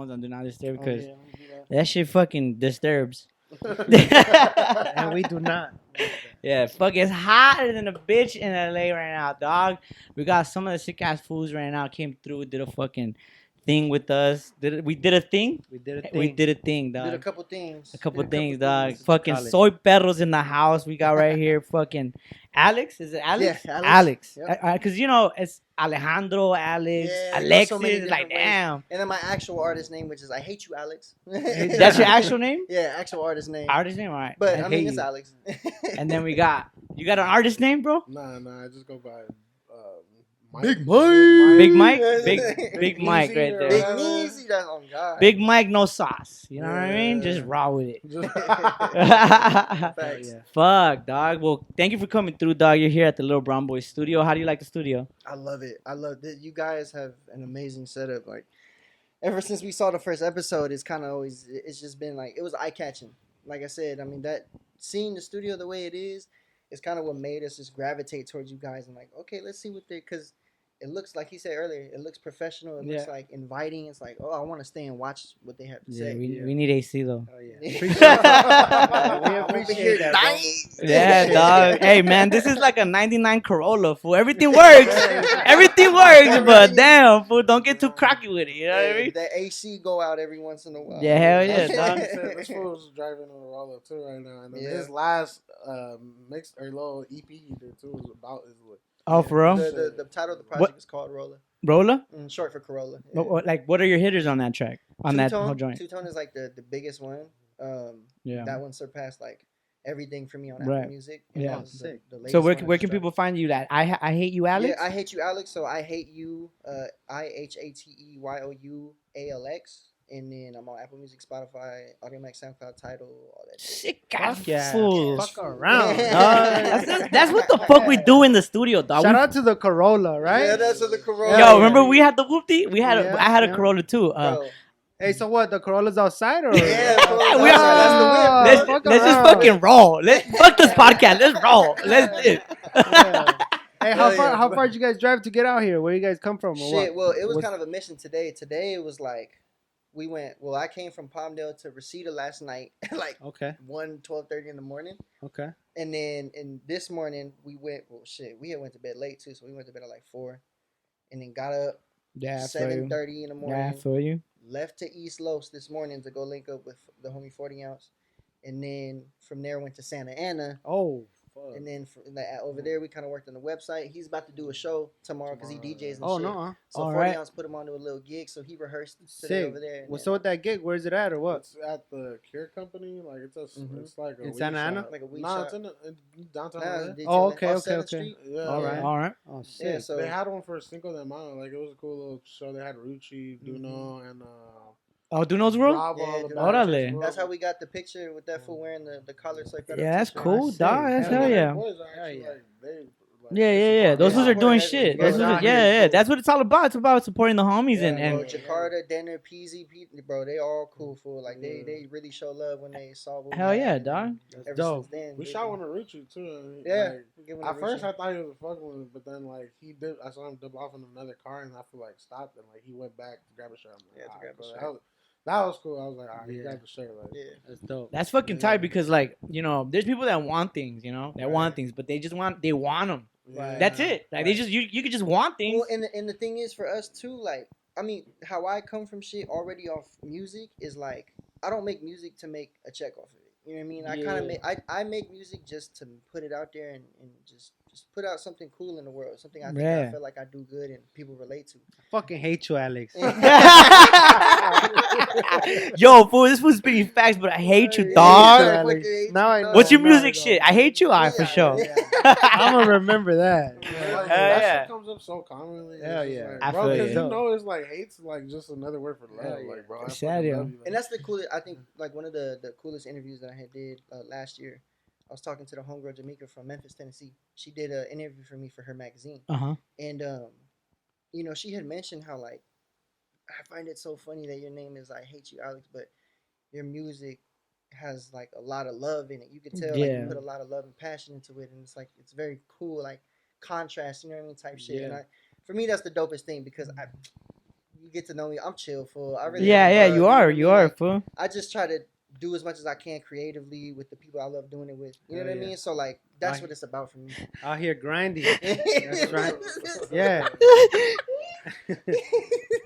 phones on Do Not Disturb because that shit fucking disturbs. And we do not. Yeah, fuck, it's hotter than a bitch in LA right now, dog. We got some of the sick ass fools right now came through, did a fucking thing with us. We did a thing? We did a thing. We did a thing, dog. Did a couple things. A couple Did things, dog. things, Fucking college. soy perros in the house. We got right here. Fucking Alex. Is it Alex? Yeah, Alex. Alex. Because you know it's Alejandro, Alex, Yeah, it goes Alexis. so many Like different ways. damn. And then my actual artist name, which is I Hate You, Alex. That's your actual name? Yeah, actual artist name. Artist name, all right. But I I mean, hate it's you. Alex. And then we got you got an artist name, bro? Nah, I just go by Mike. Big Mike, big Big Mike Easy right or there. Big whatever. Easy, that's on God. Big Mike, no sauce. You know what I mean? Just Yeah. raw with it. Facts. yeah. Fuck, dog. Well, thank you for coming through, dog. You're here at the Thelilbrownboys studio. How do you like the studio? I love it. I love that. You guys have an amazing setup. Like, ever since we saw the first episode, it's kind of always, it's just been like, it was eye catching. Like I said, I mean, that seeing the studio the way it is kind of what made us just gravitate towards you guys and like, okay, let's see what they're, because it looks like he said earlier, it looks professional. It looks like inviting. It's like, oh, I want to stay and watch what they have to Yeah, say. we need AC though. Oh, yeah. We appreciate that, bro. Yeah, dog. Hey, man, this is like a '99 Corolla, fool. Everything works. Everything works, but damn, fool, don't get too cocky with it. You know what I mean? The AC go out every once in a while. Yeah, hell yeah, dog. This fool's driving on a roller too right now, and then Yeah. his last mix or little EP he did too was about his look. Oh, for real? The title of the project is called Roller. Roller? Short for Corolla. What are your hitters on that track? On that whole joint? Two-Tone is like the biggest one. Yeah. That one surpassed like everything for me on Right. Apple Music. And Yeah. that was the So latest where one I can just people find you at? I hate you, dropped. Alex? Yeah, I Hate You, Alex. So I Hate You, IHATEYOUALX. And then I'm on Apple Music, Spotify, Audiomack, SoundCloud, Tidal, all that shit. Sick ass Fuck yeah. fools. Fuck around. That's what the fuck we do in the studio, dog. Shout out to the Corolla, right? Yeah, that's what the Corolla. Yo, Yeah, remember yeah. we had the whoopty? Yeah, I had a yeah. Corolla too. Bro. Hey, so what? The Corolla's outside or? Yeah, Corolla's we outside. That's the whip, bro. let's fuck let's just around. fucking roll. Fuck this podcast. Let's roll. Let's do. Yeah. Hey, how Hell far? yeah. How far did you guys drive to get out here? Where you guys come from? Or Shit, what? well, it was What's- kind of a mission today. Today it was like, I came from Palmdale to Reseda last night at like Okay. 12:30 in the morning. Okay. And then this morning we went, we had went to bed late too, so we went to bed at like 4. And then got up Yeah, I feel you. 7:30 in the Yeah, I morning. feel you. Left to East Los this morning to go link up with the homie 40 ounce. And then from there went to Santa Ana. Oh. Fuck. And then over there we kind of worked on the website. He's about to do a show tomorrow because he DJs and Oh shit. no. So All 40 right. ounce put him onto a little gig, so he rehearsed today Sick. over there. and What's then, up with that gig? Where's it at or what? It's at the Cure Company. Like it's Mhm. it's like a In weed Santa Ana? shop. Like a weed Nah, shop. it's in downtown. Nah, LA. they Oh, chillin' okay, off okay, 7th okay. Street. Yeah, All right. yeah. All right. Oh Yeah, shit. so They had one for Cinco de Mayo. Like it was a cool little show. They had Rucci, Duno, and Oh, Duno's World? Bravo. Yeah, the Duno. back. Orale. that's how we got the picture with that fool wearing the collar. So Yeah, that's t-shirt. cool, Sick. dog. That's Hell hell Their yeah. boys are actually, yeah. like, they, like, Yeah. Those Yeah. ones are doing Support shit. everyone. Those Yeah, ones, yeah. yeah. That's what it's all about. It's about supporting the homies Yeah, and Bro, Jakarta, Denner, Peasy, bro, they all cool for like they really show love when they saw. What we hell had, yeah, and dog. Ever dope. since then, We they- shot one of Rucci too. And Yeah, like, we give him at a first, I reach. thought he was fucking with it, but then like I saw him dip off in another car, and I feel like stopped, and like he went back to grab a shirt. I'm like, Yeah, to "Alright, grab a cool." shirt. That was cool. I was like, all right, Yeah. grab the shirt. Like, Yeah. That's dope. That's fucking tight because, like, you know, there's people that want things, you know, that want things, but they want them. yeah. That's it. Like, they just, you could just want things. Well, and the thing is for us too, like, I mean, how I come from shit already off music is like, I don't make music to make a check off of it. You know what I mean? I kind of Yeah. make, I make music just to put it out there and just put out something cool in the world, something I think Yeah. I feel like I do good and people relate to. Fucking hate you, Alex. Yo, fool, this fool's spitting facts, but I hate you, Yeah, dog. yeah, Alex. fucking hate Now you, I know. dog. What's your Nah, music no. shit? I hate you, Yeah, for sure. yeah. I'm gonna remember that. Like, Hell that yeah. shit comes up so commonly. Hell It's just yeah. like, I bro, feel because you. you know it's like hate's like just another word for love. Hell yeah. Like, bro, I Sad, fucking yo. love you. And that's the coolest. I think like one of the coolest interviews that I had did last year. I was talking to the homegirl Jamaica from Memphis, Tennessee. She did an interview for me for her magazine, Uh-huh. and you know, she had mentioned how like I find it so funny that your name is I Hate You, Alex, but your music has like a lot of love in it. You could tell like Yeah. you put a lot of love and passion into it, and it's like it's very cool, like contrast. You know what I mean? Type shit. And Yeah. for me, that's the dopest thing because you get to know me. I'm chill, fool. I really Yeah, don't yeah, bug, you know are, what I you mean? are, Like, fool. I just try to do as much as I can creatively with the people I love doing it with. You know Hell what I yeah. mean? So like that's I- what it's about for me. Out here grinding. That's right. Yeah. yeah,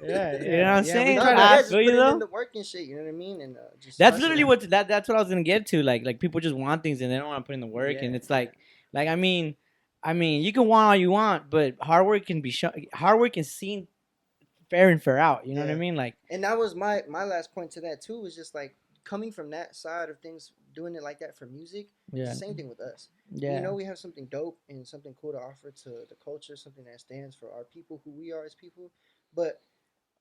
yeah. You know what I'm yeah, saying? We No, try but to, I yeah, just feel put you, it though. in the work and shit. You know what I mean? And just That's hustle. literally what that's what I was gonna get to. Like people just want things and they don't want to put in the work, and Yeah. it's like I mean, you can want all you want, but hard work can be hard work is seen fair and fair out. You know what I Yeah. mean? Like, And that was my last point to that too. Was just like coming from that side of things, doing it like that for music. yeah, It's the same thing with us. yeah, You know, we have something dope and something cool to offer to the culture, something that stands for our people, who we are as people. But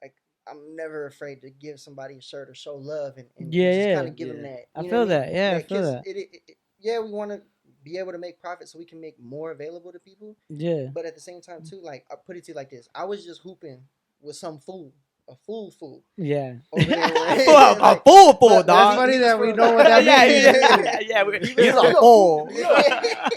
like, I'm never afraid to give somebody a shirt or show love and Yeah, just yeah. kind of give them Yeah. that. I You know feel what that. Yeah, I feel 'cause that. yeah, we want to be able to make profit so we can make more available to people. Yeah, But at the same time, too, like I put it to you like this: I was just hooping with some fool, a fool yeah. over there. a Like, fool, but That's dog. funny he that was we from- know what that yeah, means. yeah. He He's was a fool.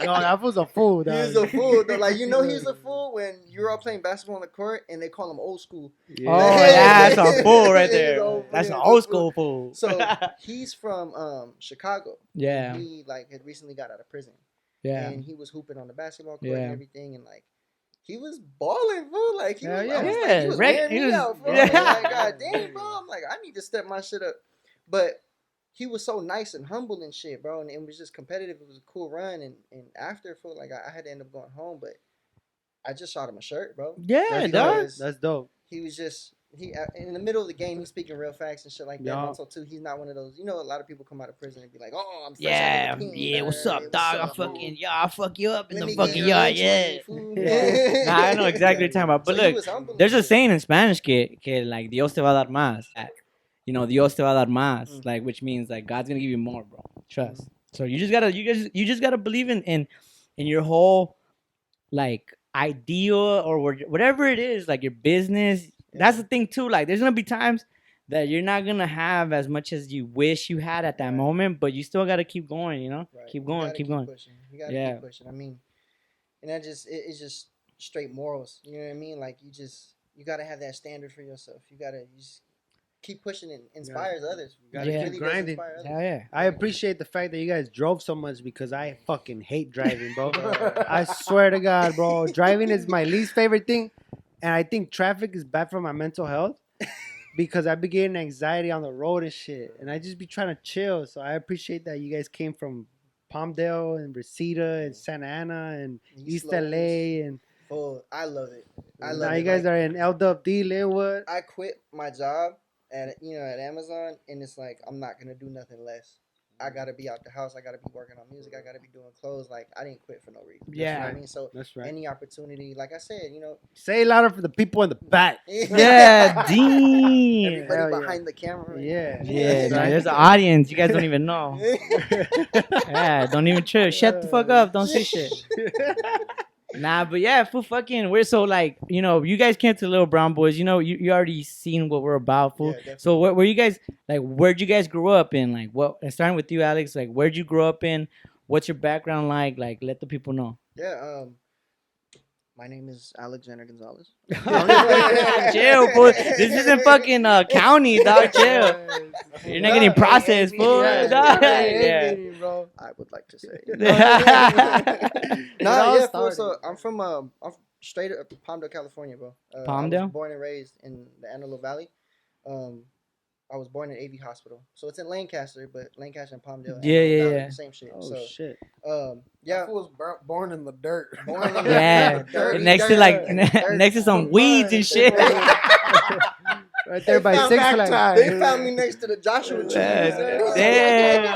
No, that was a fool, dog. He's a fool, though. Like, you know, he's a fool when you're all playing basketball on the court and they call him old school. Yeah. Oh, that's a fool right He's there. old- That's an he's a old fool. school fool. So he's from Chicago. Yeah. And he like had recently got out of prison. Yeah. And he was hooping on the basketball court Yeah. and everything, and like he was balling, fool. Like he was, Hell I was yeah. like, he was Right, wearing he me was- out, fool. yeah. Like, God damn, bro. I'm like, I need to step my shit up. But he was so nice and humble and shit, bro. And it was just competitive. It was a cool run. And after, fool, like I had to end up going home, but I just shot him a shirt, bro. Yeah, That's dog. dope. That's dope. He was just in the middle of the game. He's speaking real facts and shit like that. Yeah. And also too, he's not one of those. You know, a lot of people come out of prison and be like, "Oh, I'm fresh Yeah, out of the pen, yeah. What's hey, up, what's dog? up, fool? I'll fuck you up in Let the me get fucking your yard. lunch Yeah. money, fool." Nah, I know exactly what you're talking about. But So he look, was humble and there's a shit. saying in Spanish que like Dios te va a dar más. You know, Dios te va a dar más, Mm. like which means like God's gonna give you more, bro. Trust. So you just gotta believe in your whole like idea or whatever it is, like your business. That's the thing too. Like there's gonna be times that you're not gonna have as much as you wish you had at that Right. moment, but you still gotta keep going. You know, Right. keep You going, gotta keep going. Pushing. You gotta Yeah. keep pushing. I mean, and that just it's just straight morals. You know what I mean? Like you gotta have that standard for yourself. You just keep pushing and inspires others. gotta It keep really does grinding. inspire others. Hell yeah. I appreciate the fact that you guys drove so much because I fucking hate driving, bro. I swear to God, bro. Driving is my least favorite thing. And I think traffic is bad for my mental health because I be getting anxiety on the road and shit. And I just be trying to chill. So I appreciate that you guys came from Palmdale and Reseda and Santa Ana and East Los. LA. And Full. I love it. I love now it. you guys Like, are in LWD, Linwood. I quit my job at Amazon, and it's like I'm not gonna do nothing less. I gotta be out the house. I gotta be working on music. I gotta be doing clothes. Like I didn't quit for no reason. You know Yeah. what I mean? So That's right. any opportunity, like I said, Say it louder for the people in the back. Yeah, damn. Everybody Hell yeah. behind the camera. Yeah. Yeah, That's nah, right. there's an audience. You guys don't even know. Yeah, don't even trip. Shut the fuck up. Don't say shit. Nah, but yeah, fool, fucking, we're so like, you guys came to Little Brown Boys. You already seen what we're about, fool. Yeah, definitely. So where you guys, like, where'd you guys grow up in? Like, starting with you, Alex, like, where'd you grow up in? What's your background like? Like, let the people know. Yeah. My name is Alexander Gonzalez. Chill, fool. This isn't fucking county, dog. Chill. You're not getting processed, fool. Dog. Yeah. I would like to say. It Nah, all yeah, fool. started. So I'm from straight up Palmdale, California, bro. I Palmdale? was born and raised in the Antelope Valley. I was born at AV Hospital, so it's in Lancaster, but Lancaster and Palmdale. Yeah, Antelope yeah, Valley, yeah. the same shit. Oh, So, shit. yeah, That fool was born in the dirt. born in the Yeah. dirty Next to dirt, like, dirty next to some weeds and shit. Right there by found Six back Flags. time. They found me next to the Joshua tree. Damn.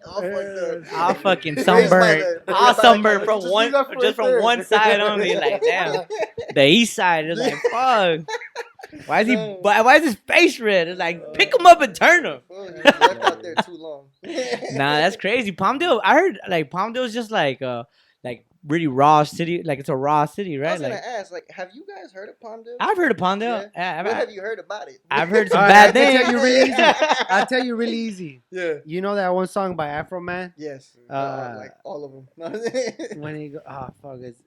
All fucked up. All fucking Raised by sunburned. the- All raised by the sunburned from Just one, use that for just right from there. one side only. Like, damn. The east side is like, fuck. Why is he? No. Why is his face red? It's like, pick him up and turn him. Well, he was left out there too long. Nah, that's crazy. Palmdale, I heard like Palmdale's just like really raw city. Like it's a raw city, I right? was gonna Like ask, like, have you guys heard of Palmdale? I've heard of Palmdale. Yeah. Yeah, What have you heard about it? I've heard some All bad right, I can things. tell you really easy. I'll tell you really easy. Yeah. You know that one song by Afro Man? Yes. Uh, Like all of them. When he go, oh fuck, it's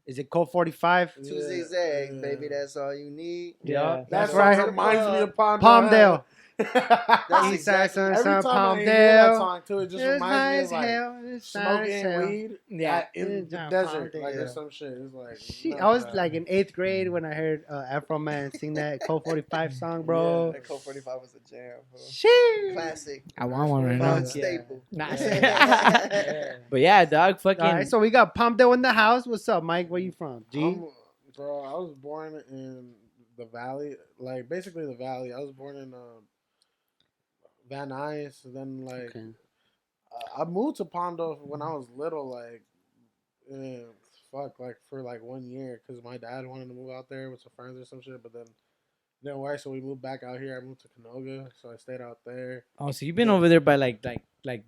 Is it Code 45? Two zigzags, baby. That's all you need. Yeah. That That's song right. reminds me of Palmdale. That's East side, exactly. son, Every son, time I hear that Palmdale. song too, it just It's reminds me high of as like hell. It's high as smoking hell. weed Yeah. in the Yeah, desert, Palmdale. like or some shit. It's like Shit, not I was bad. like in 8th grade when I heard Afro Man sing that Code 45 song, bro. That Code 45 was a jam, bro. Shit. Classic. I want one right Fun now. staple. Nah. Yeah. But yeah, dog, fucking. All right, so we got Palmdale in the house. What's up, Mike? Where you from? G? Bro, I was born in the valley, like basically the valley. I was born in Van Nuys. Then like Okay. I moved to Palmdale when I was little, like like for like 1 year because my dad wanted to move out there with some friends or some shit. But then didn't work, so we moved back out here. I moved to Canoga, so I stayed out there. Oh, so you've been over there by like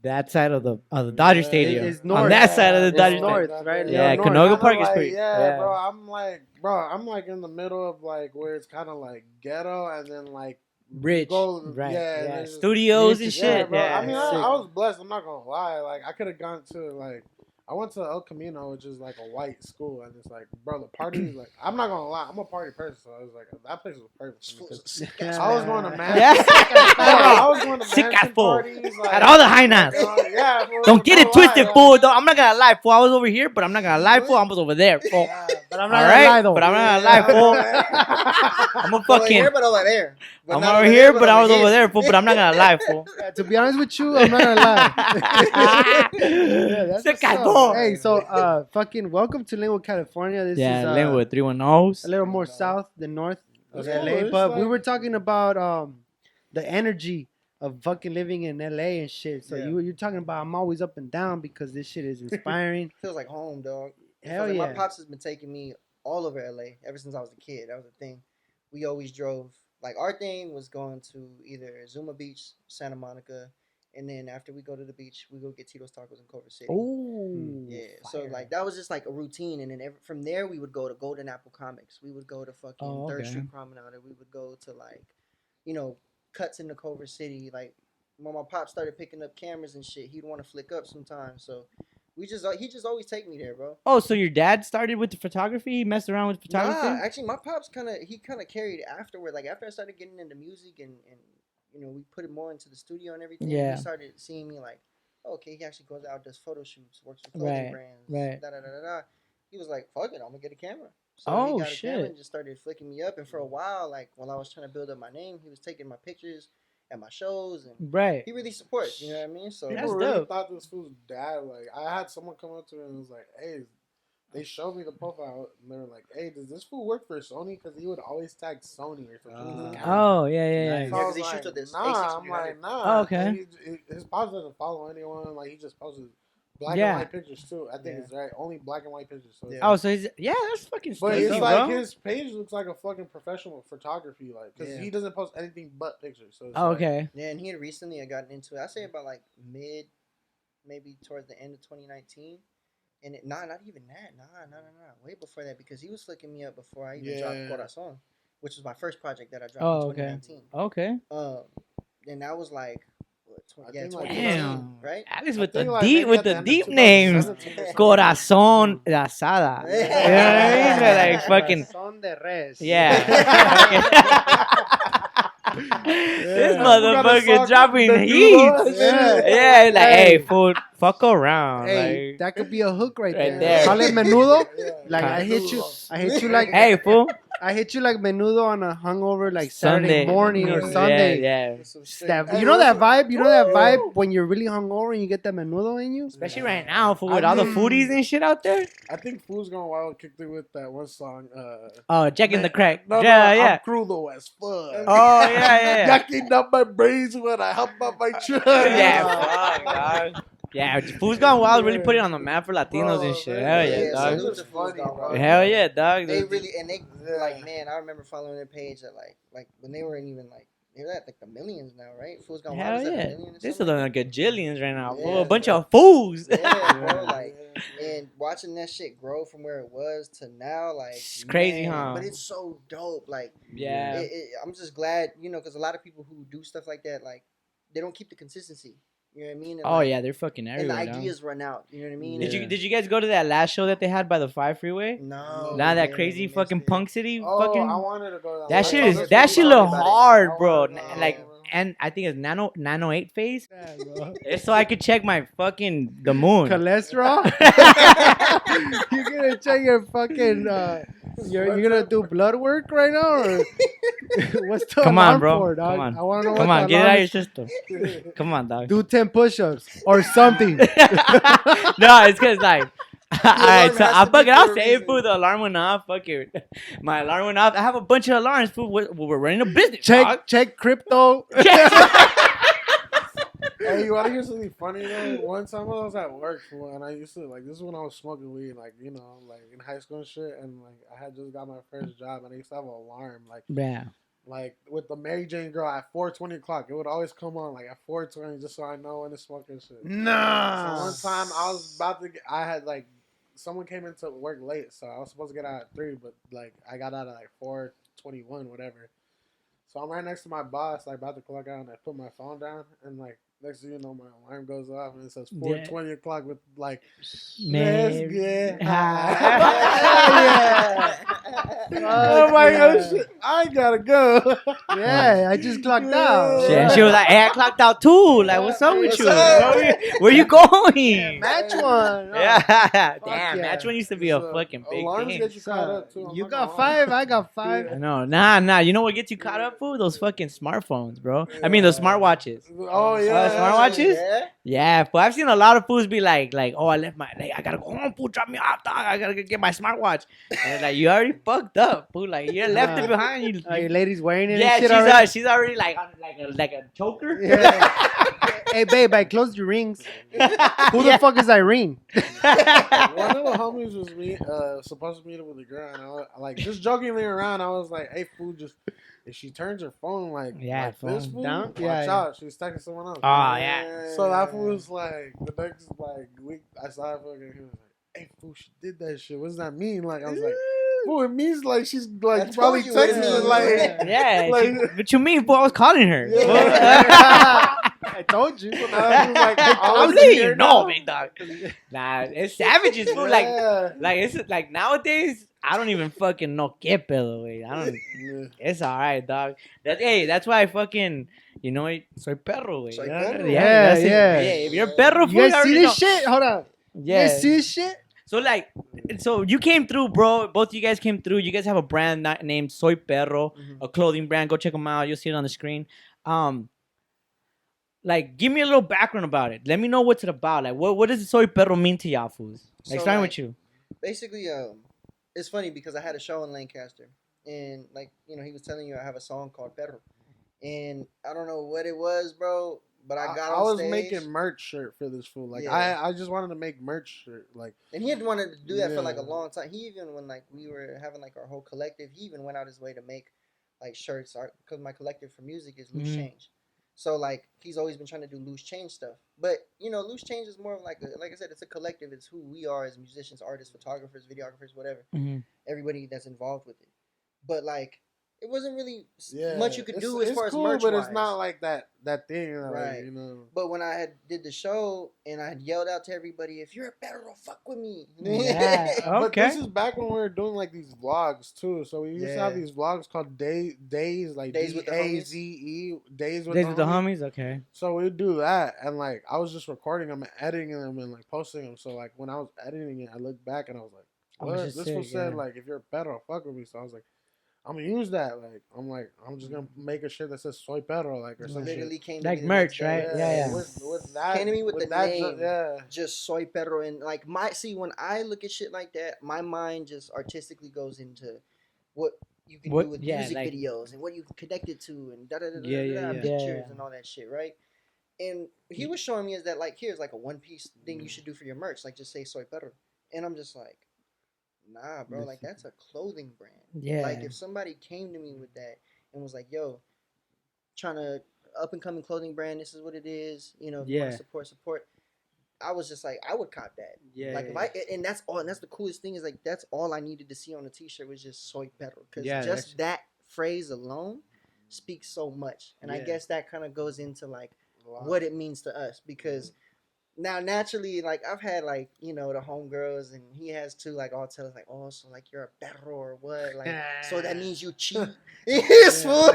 that side of the Dodger Yeah, Stadium. it's on north. that side of the It's Dodger north, Stadium. right? Yeah, North. Canoga Kinda Park is like, pretty. Yeah, bro, I'm like in the middle of like where it's kind of like ghetto, and then like Rich, go, right? yeah, Yeah, there's- studios and Yeah, yeah, shit. bro. Yeah, I mean, Sick. I was blessed. I'm not gonna lie. Like, I could have gone to like, I went to El Camino, which is like a white school, and it's like, bro, the parties. Like, I'm not gonna lie. I'm a party person, so I was like, that place was perfect for me. 'Cause I was going to mansion. Yeah. I was going to Sick mansion ass fool. parties. Like, At all the high knots. Yeah, fool, Don't get no it twisted, lie, fool. like- I'm not gonna lie, fool. I was over here, but I'm not gonna lie, fool. I was over there, fool. Yeah, but I'm All not gonna right, lie though. but I'm not gonna lie, fool. I'm a Over fucking. here, but over there. But I'm not over there, here, but I was over here. there, fool. But I'm not gonna lie, fool. Yeah, to be honest with you, I'm not gonna lie. Yeah, that's Sick what's ass up. fool. Hey, so fucking welcome to Linwood, California. This Yeah, is Linwood 310s. a little more south than north of It's cool, LA, it's but we like- were talking about the energy of fucking living in LA and shit. So Yeah. you're talking about I'm always up and down because this shit is inspiring. Feels like home, dog. It Hell feels like yeah. My pops has been taking me all over LA ever since I was a kid. That was the thing. We always drove. Like, our thing was going to either Zuma Beach, Santa Monica, and then after we go to the beach, we go get Tito's Tacos in Culver City. Ooh, Yeah, so fire. like that was just like a routine, and then from there we would go to Golden Apple Comics. We would go to fucking Oh, Third okay. Street Promenade. We would go to like, cuts into Culver City. Like when my pop started picking up cameras and shit, he'd want to flick up sometimes. So he just always take me there, bro. Oh, so your dad started with the photography? He messed around with photography? Nah, actually, my pops kind of carried afterward. Like after I started getting into music and we put it more into the studio and everything. Yeah. He started seeing me like, oh, okay, he actually goes out, does photo shoots, works with clothing Right, brands, right. Da da da da da. He was like, fuck it, I'm gonna get a camera. So Oh, he got a camera shit. and just started flicking me up. And for a while, like while I was trying to build up my name, he was taking my pictures at my shows, and Right. he really supports. You know what I mean? So That's People really dope. thought this fool's dad. Like, I had someone come up to me and was like, "Hey," they showed me the profile and they were like, "Hey, does this fool work for Sony?" Because he would always tag Sony or something. Oh, yeah, yeah, Nice. yeah. Yeah, So I 'cause was he like, shoots with this nah, A6 I'm like, nah. Oh, okay. And his pops doesn't follow anyone. Like, he just posts black Yeah. and white pictures too. I think Yeah. it's right. Only black and white pictures. So it's Yeah. Oh, like- so he's that's fucking but sneaky, it's bro. like his page looks like a fucking professional photography, like, because Yeah. he doesn't post anything but pictures. So it's Oh, like, okay. yeah, and he had recently gotten into it. I say about like maybe towards the end of 2019. And not even that. Nah. Way before that, because he was flicking me up before I even dropped Yeah. Corazon, which was my first project that I dropped Oh, in okay. 2019. Okay. And that was like, what, I yeah, think, like, 2018, Damn. right? Alex I with think, the like, deep maybe with at the the end of deep names. 2017 or something. Corazón de asada. Yeah. You know what I mean? Like fucking Son de res. yeah. This motherfucker dropping The heat. noodle and shit. Yeah, he's like, hey, Hey. fool, fuck around. Hey, Like, that could be a hook right, Right there. there. Call it menudo. Yeah. Like I hit you like hey, fool. I hit you like menudo on a hungover like Sunday Saturday morning or Yeah, Sunday. yeah. With some straight- That, Hey, you know that listen. vibe? You know that vibe when you're really hungover and you get that menudo in you? Especially right now, fool, with I all the mean- foodies and shit out there. I think Fool's Gone Wild kicked it with that one song. Oh, checking the crack. No, yeah, no, yeah. I'm cruel as fuck. Oh, yeah, yeah. Yucking up my brains when I hop up my truck. Yeah, fuck, dog. Yeah, Food's Gone Wild really put it on the map for Latinos Bro, and shit. man. Hell Yeah, yeah, dog. salute to Fool's Gone Wild. Hell yeah, dog. They really Yeah. like, man. I remember following their page at like when they weren't even like they're at like the millions now, right? Fool's Gone Wild Hell is at yeah. a million or This is something. like a gajillions right now, fool. Yeah, A bunch bro. of fools. Yeah, bro. Like, and watching that shit grow from where it was to now, like, It's crazy, huh? But it's so dope. Like, Yeah. I'm just glad, because a lot of people who do stuff like that, like, they don't keep the consistency. You know what I mean? And Oh yeah, they're fucking and the everywhere. dog. ideas run out. You know what I mean? Did Yeah. you guys go to that last show that they had by the 5 freeway? No. Nah, that man, crazy we missed fucking it. Punk City Oh, fucking. I wanted to go. That I shit told is this that fool shit about look it. hard, I bro. wanted to go, Like, bro. and I think it's nano 8 phase. Yeah, bro. It's so I could check my fucking the moon. Cholesterol? You're gonna check your fucking you're gonna do blood work right now, or what's the Come on, alarm bro. for, dog? Come on. I wanna know Come what on, the get it alarm out of is. your system. Come on, dog. Do 10 push-ups or something. No, it's cause like. Alright, alarm so has I to be fucking for I'll a say it, reason. fool. The alarm went off. Fuck it. My alarm went off. I have a bunch of alarms, fool. We're running a business. dog. check crypto. Hey, you want to hear something funny though? One time I was at work, fool, and I used to like this is when I was smoking weed, like you know, like in high school and shit, and like I had just got my first job, and I used to have an alarm, Yeah. like with the Mary Jane girl at 4:20 o'clock. It would always come on like at 4:20, just so I know when to smoke and shit. Nah. So one time I was about to, I had like someone came into work late, so I was supposed to get out at 3, but like I got out at like 4:21, whatever. So I'm right next to my boss, like about to clock out, and I put my phone down, and like next thing you know, my alarm goes off, and it says 4:20 o'clock with like, let's Man. get Yeah. Oh my gosh, shit, I gotta go. Yeah, I just clocked out. Shit, and she was like, "Hey, I clocked out too. Like, what's up with What's you? up? Where you going?" Match one. Yeah, damn. yeah. Match one used to be a So, fucking big alarms thing. get you caught up too. I'm You not got gonna lie. 5, I got 5. I know. Nah. You know what gets you caught up, fool? Those fucking smartphones, bro. I mean, those smartwatches. Oh yeah, smartwatches? Yeah. Yeah, but I've seen a lot of fools be like, oh, I left my, like, I gotta go home, fool, drop me off, dog. I gotta go get my smartwatch. And like, you already fucked up, fool. Like, you left it behind. Your lady's wearing it Yeah, and shit already? she's already like on like a choker. Yeah. Hey, babe, I closed your rings. Who the fuck is Irene? One of the homies was supposed to meet up with a girl, and I was, like just jokingly around. I was like, "Hey, fool, just if she turns her phone like this, phone fool, down? watch Yeah, out, she's texting someone else." Oh yeah. So that fool was like, the next like week, I saw it fucking. He was like, "Hey, fool, she did that shit. What does that mean?" Like I was like, "Fool, it means like she's I like told probably you what it texting means. like." Yeah, Like- what you mean, fool? I was calling her. I told you. I was like, I'm was letting here you know, now. big dog. Nah, it's savages, fool. Like it's like nowadays, I don't even fucking know qué pedo, güey. I don't. Yeah. It's alright, dog. That's why I fucking, soy perro, güey. Soy You know? perro. Yeah, that's it. yeah. If you're a perro, fool, You you guys see already this know. shit? Hold on. You Yeah. guys see this shit? So you came through, bro. Both of you guys came through. You guys have a brand named Soy Perro, a clothing brand. Go check them out. You'll see it on the screen. Like, give me a little background about it. Let me know what's it about. Like, what does Soy Perro mean to y'all fools? Like, So, starting like, with you. Basically, it's funny because I had a show in Lancaster, and like he was telling you I have a song called Perro, and I don't know what it was, bro, but I got I on was stage, making merch shirt for this fool. Like Yeah. I just wanted to make merch shirt. Like and he had wanted to do that for like a Yeah. long time. He even when like we were having like our whole collective, he even went out his way to make like shirts because my collective for music is Loose Mhm. Change. So like he's always been trying to do loose change stuff, but Loose Change is more of like I said, it's a collective. It's who we are as musicians, artists, photographers, videographers, whatever. Everybody that's involved with it. But like it wasn't really much you could do as far as cool, merch. but it's not like that thing, Right. Like, But when I did the show and I had yelled out to everybody, "If you're a perro, fuck with me." Yeah. But Okay. this is back when we were doing like these vlogs too. So we used to have Yeah. these vlogs called days, like Days with the homies? DAZE, days with Days the with the homies. homies. Okay. So we'd do that, and like I was just recording them and editing them and like posting them. So like when I was editing it, I looked back and I was like, Oh, "What?" it's This just one sick, said yeah. like, "If you're a perro, fuck with me." So I was like, "I'm gonna use that." I'm just gonna make a shirt that says "Soy Perro," like or some Literally shit. came to Like me the merch, next day. right? Yeah. With that, Came to me with the that, name. yeah. Just soy perro, and like when I look at shit like that, my mind just artistically goes into what you can What- do with yeah, music like- videos and what you can connect it to and Yeah. pictures Yeah. and all that shit, right? And he was showing me is that like here's like a one piece thing you should do for your merch, like just say soy perro, and I'm just like, nah, bro, like that's a clothing brand. Yeah. Like if somebody came to me with that and was like, yo, trying to up and coming clothing brand, this is what it is, if you want Yeah. to support. I was just like, I would cop that. Yeah. Like if I and that's all, and that's the coolest thing is like that's all I needed to see on the T-shirt was just soy perro, because Yeah, just that phrase alone speaks so much, and I Yeah. guess that kind of goes into like what it means to us, because now naturally, like I've had like the homegirls, and he has too, like all tell us like, oh, so like you're a perro or what, like so that means you cheat. Yes, fool.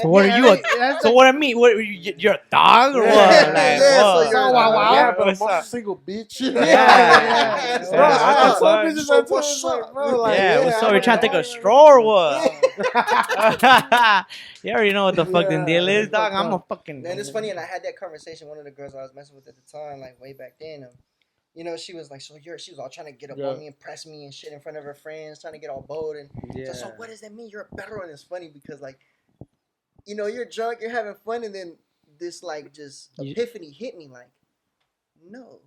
So what are you? So what I mean? What you're a dog or what? Yeah, Like, yeah, so what? you're a dog. Yeah, but What's I'm also up? single, bitch. Yeah. Bro, I What the saw fuck? bitches So that too. what's It's like, up? bro, like, Yeah. So I'm we're a trying to take a dog. stroll or what? You already know what the fuck the deal is, dog. I'm a fucking. And it's funny, and I had that conversation. One of the girls I was messing with at the time, like way back then, she was like, she was all trying to get up on me, impress me and shit in front of her friends, trying to get all bold. And so what does that mean? You're a better one. It's funny because, like, you're drunk, you're having fun, and then this, like, just epiphany hit me, like, no.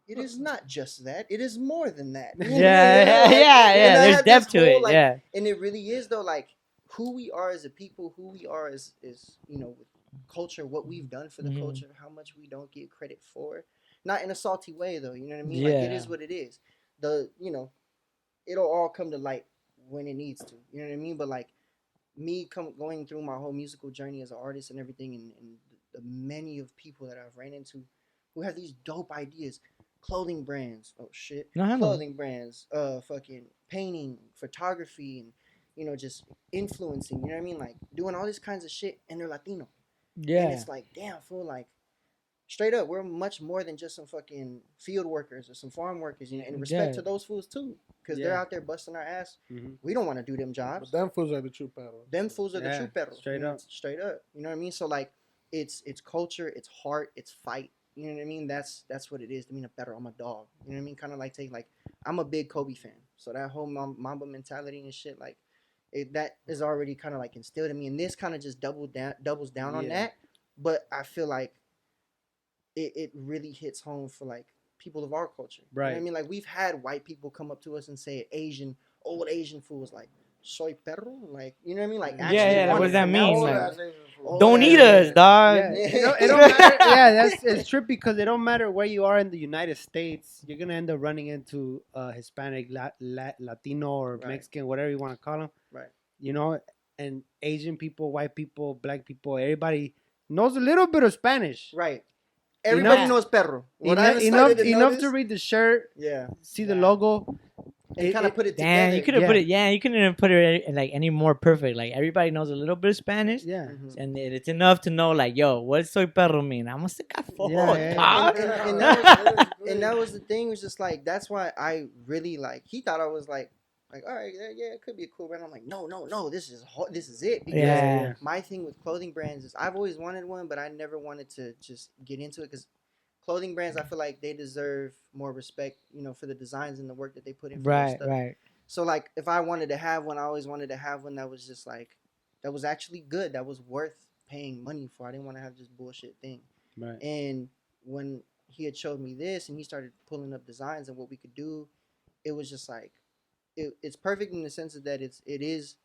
It is not just that. It is more than that. Yeah. There's depth to it. Like, yeah. And it really is, though, like, who we are as a people, who we are as with culture, what we've done for the culture, how much we don't get credit for. Not in a salty way, though. You know what I mean? Yeah. Like, it is what it is. It'll all come to light when it needs to. You know what I mean? But, like, me going through my whole musical journey as an artist and everything, and the many of people that I've ran into who have these dope ideas. Clothing brands, clothing brands, fucking painting, photography, and just influencing. You know what I mean? Like doing all these kinds of shit, and they're Latino. Yeah. And it's like, damn, fool, like straight up, we're much more than just some fucking field workers or some farm workers. And respect to those fools too, because they're out there busting our ass. We don't want to do them jobs. But them fools are the true perros. Them fools are the true perros. Straight up. You know what I mean? So like, it's culture, it's heart, it's fight. You know what I mean? That's what it is to mean a better. I'm a dog. You know what I mean? Kind of like I'm a big Kobe fan. So that whole Mamba mentality and shit, like that is already kind of like instilled in me. And this kind of just doubles down on that. But I feel like it really hits home for like people of our culture. Right. You know what I mean? Like we've had white people come up to us and say old Asian fools like, soy perro? Like, you know what I mean? Like, like, what does that mean? Like, Oh, don't eat us, dog. Yeah, it don't matter. Yeah, it's trippy because it don't matter where you are in the United States. You're gonna end up running into Hispanic, Latino, or Mexican, whatever you want to call them. Right. And Asian people, white people, black people, everybody knows a little bit of Spanish. Right. Everybody knows perro. Enough to read the shirt. Yeah. See the logo. And kind of put it damn, together. you could have put it. Yeah, you couldn't even put it like any more perfect. Like everybody knows a little bit of Spanish. Yeah, and it's enough to know like, yo, what does soy perro mean? I'm a sickaspero, dog. And that was the thing. Was just like that's why I really like. He thought I was like, all right, yeah, it could be a cool brand. I'm like, no, this is it. Because my thing with clothing brands is I've always wanted one, but I never wanted to just get into it because. Clothing brands, I feel like they deserve more respect, for the designs and the work that they put in for their stuff. Right. So, like, if I wanted to have one, I always wanted to have one that was just, like, that was actually good, that was worth paying money for. I didn't want to have just bullshit thing. Right. And when he had showed me this and he started pulling up designs and what we could do, it was just, like, it's perfect in the sense that it is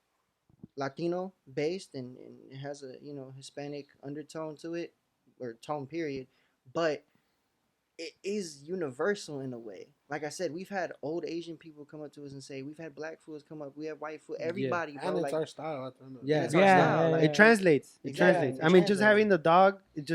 Latino-based and it has a, Hispanic undertone to it, or tone period, but it is universal in a way. Like I said, we've had old Asian people come up to us and say, we've had black fools come up, we have white food, everybody. Yeah. Bro, And like, it's our style at the end of the day. It's our style. It translates. It translates. I mean, just having the dog, it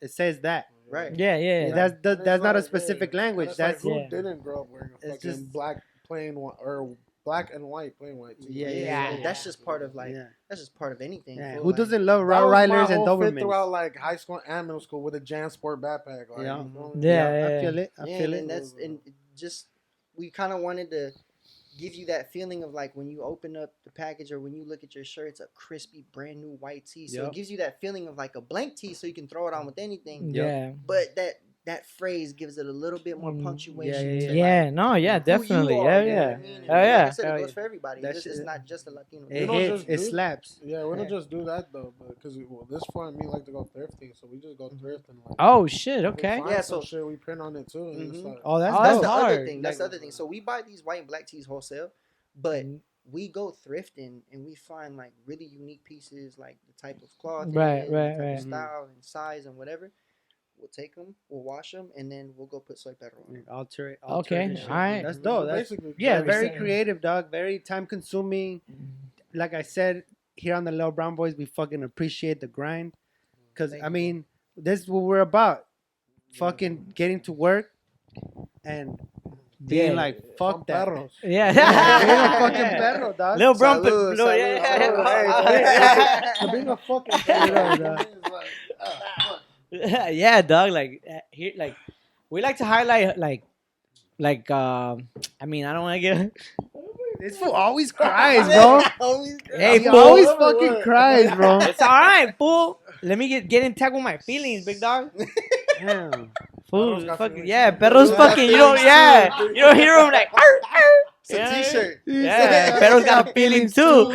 says that. Right. Yeah. That's not a specific language. That's like, who didn't grow up wearing a fucking black plain one or black and white plain white too. Yeah. That's just part of like that's just part of anything. Yeah. Cool. Who doesn't love Rottweilers and Dobermans? Throughout like high school and middle school with a JanSport backpack. Like, I feel it. And just we kind of wanted to give you that feeling of like when you open up the package or when you look at your shirt, it's a crispy brand new white tee. So it gives you that feeling of like a blank tee, so you can throw it on with anything. Yeah. But that phrase gives it a little bit more punctuation. Definitely. Like I said, it goes for everybody. It's not just a Latino. It slaps. Yeah, we don't just do that though, because this far me like to go thrifting, so we just go thrifting. Like, oh shit! Okay. So shit, we print on it too. And it's like, that's the other thing. That's the other thing. So we buy these white and black tees wholesale, but we go thrifting and we find like really unique pieces, like the type of cloth, right, style and size and whatever. We'll take them, we'll wash them, and then we'll go put soy perro on. Alter it. Okay, all right. That's dope. That's very creative, dog. Very time consuming. Like I said, here on the Thelilbrownboys, we fucking appreciate the grind. Because, I mean, this is what we're about. Fucking getting to work and being Yeah. like, fuck that. Perros. Yeah. Being a fucking perro, dog. Little brown, Salud, little, salud, yeah. To being a fucking Yeah, perro, dog. is like, fuck. Yeah, dog. Like here, like we like to highlight, I mean, I don't want to get. This fool always cries, bro. Hey, He fool. always fucking cries, bro. It's all right, fool. Let me get in tag with my feelings, big dog. Damn. Fool, Perros got fucking feelings. yeah, perros Perros fucking. got You don't, feelings yeah, too. you don't hear them like. Arr, arr. It's a Yeah. t-shirt. Yeah, perros got feelings too.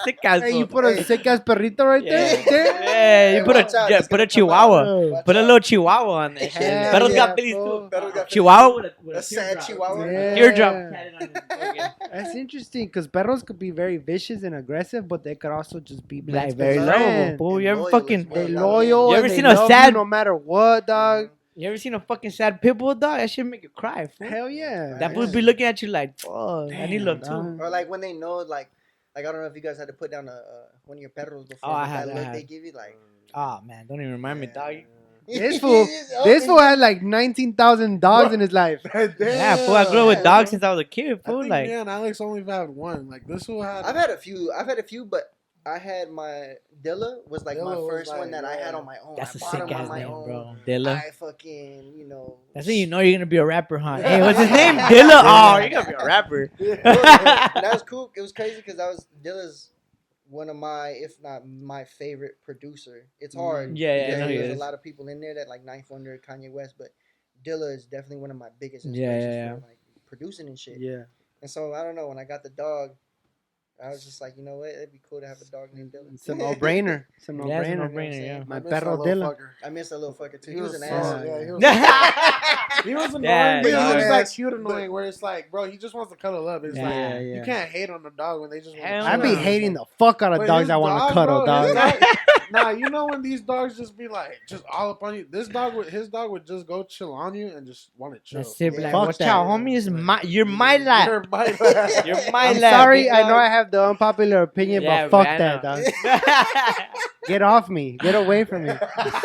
Sick ass. Hey, you fool. put a sick ass perrito right there? Yeah, yeah, you put watch out, a it's put a gonna come chihuahua, out. put a little chihuahua on that shit. Hell Perros yeah, got feelings fool. too. Perros got Chihuahua with A a sad teardrop. chihuahua. Yeah. Teardrop tatted on his forehead. That's interesting because perros could be very vicious and aggressive, but they could also just be Like man's very best lovable, friend. fool. And You ever loyal fucking as well. They loyal. You and ever they seen a love sad- you no matter what, dog? you ever seen a fucking sad pit bull dog? That shit make you cry, fool. Hell yeah. That Yeah. fool be looking at you like, fuck, I need love Damn, too. Or like when they know, like I don't know if you guys had to put down one of your perros before. Oh, I but had, that I look had. they give you, like. Oh man, don't even remind me, Yeah. dog. This fool, this fool had like 19,000 dogs in his life. Yeah, fool. I grew up with Yeah, dogs bro. since I was a kid, I fool. think Like, me and Alex only had one. Like this one had. I've had a few, but I had my Dilla was like Dilla my was first like, one that I had yeah. on my own. that's a I bought sick him on ass my name, own. bro. Dilla. I fucking, That's when you know you're gonna be a rapper, huh? Hey, what's his name? Dilla. Oh, you're gonna be a rapper. that was cool. It was crazy because Dilla's one of my, if not my favorite producer. It's hard. Yeah, yeah, because I know he there's is. a lot of people in there that like Ninth Wonder, Kanye West, but Dilla is definitely one of my biggest Yeah, inspirations yeah, for like producing and shit. Yeah. And so I don't know, when I got the dog, I was just like, you know what, it'd be cool to have a dog named Dilla. It's a no-brainer. It's a Yeah, it's a no-brainer. no-brainer, yeah. My I miss perro that little Dilla. fucker. I miss that little fucker too. He He was was an so- ass. yeah, he was- Yeah, He was annoying, Yeah, but he dog. was Yeah. like cute annoying, where it's like, bro, he just wants to cuddle up. It's Yeah, like yeah. you can't hate on the dog when they just. Hell Want I be no. hating the fuck out of But dogs his that want dog, to cuddle, bro, his dog. dog- Nah, you know when these dogs just be like, just all up on you. His dog would just go chill on you and just want to chill. that's it. Be Yeah. like, Fuck watch that. out, homie. It's my, you're my lad. You're my lad. You're my I'm lad. sorry, big I know dog. I have the unpopular opinion, Yeah, but fuck I that, know. dog. Get off me. Get away from me.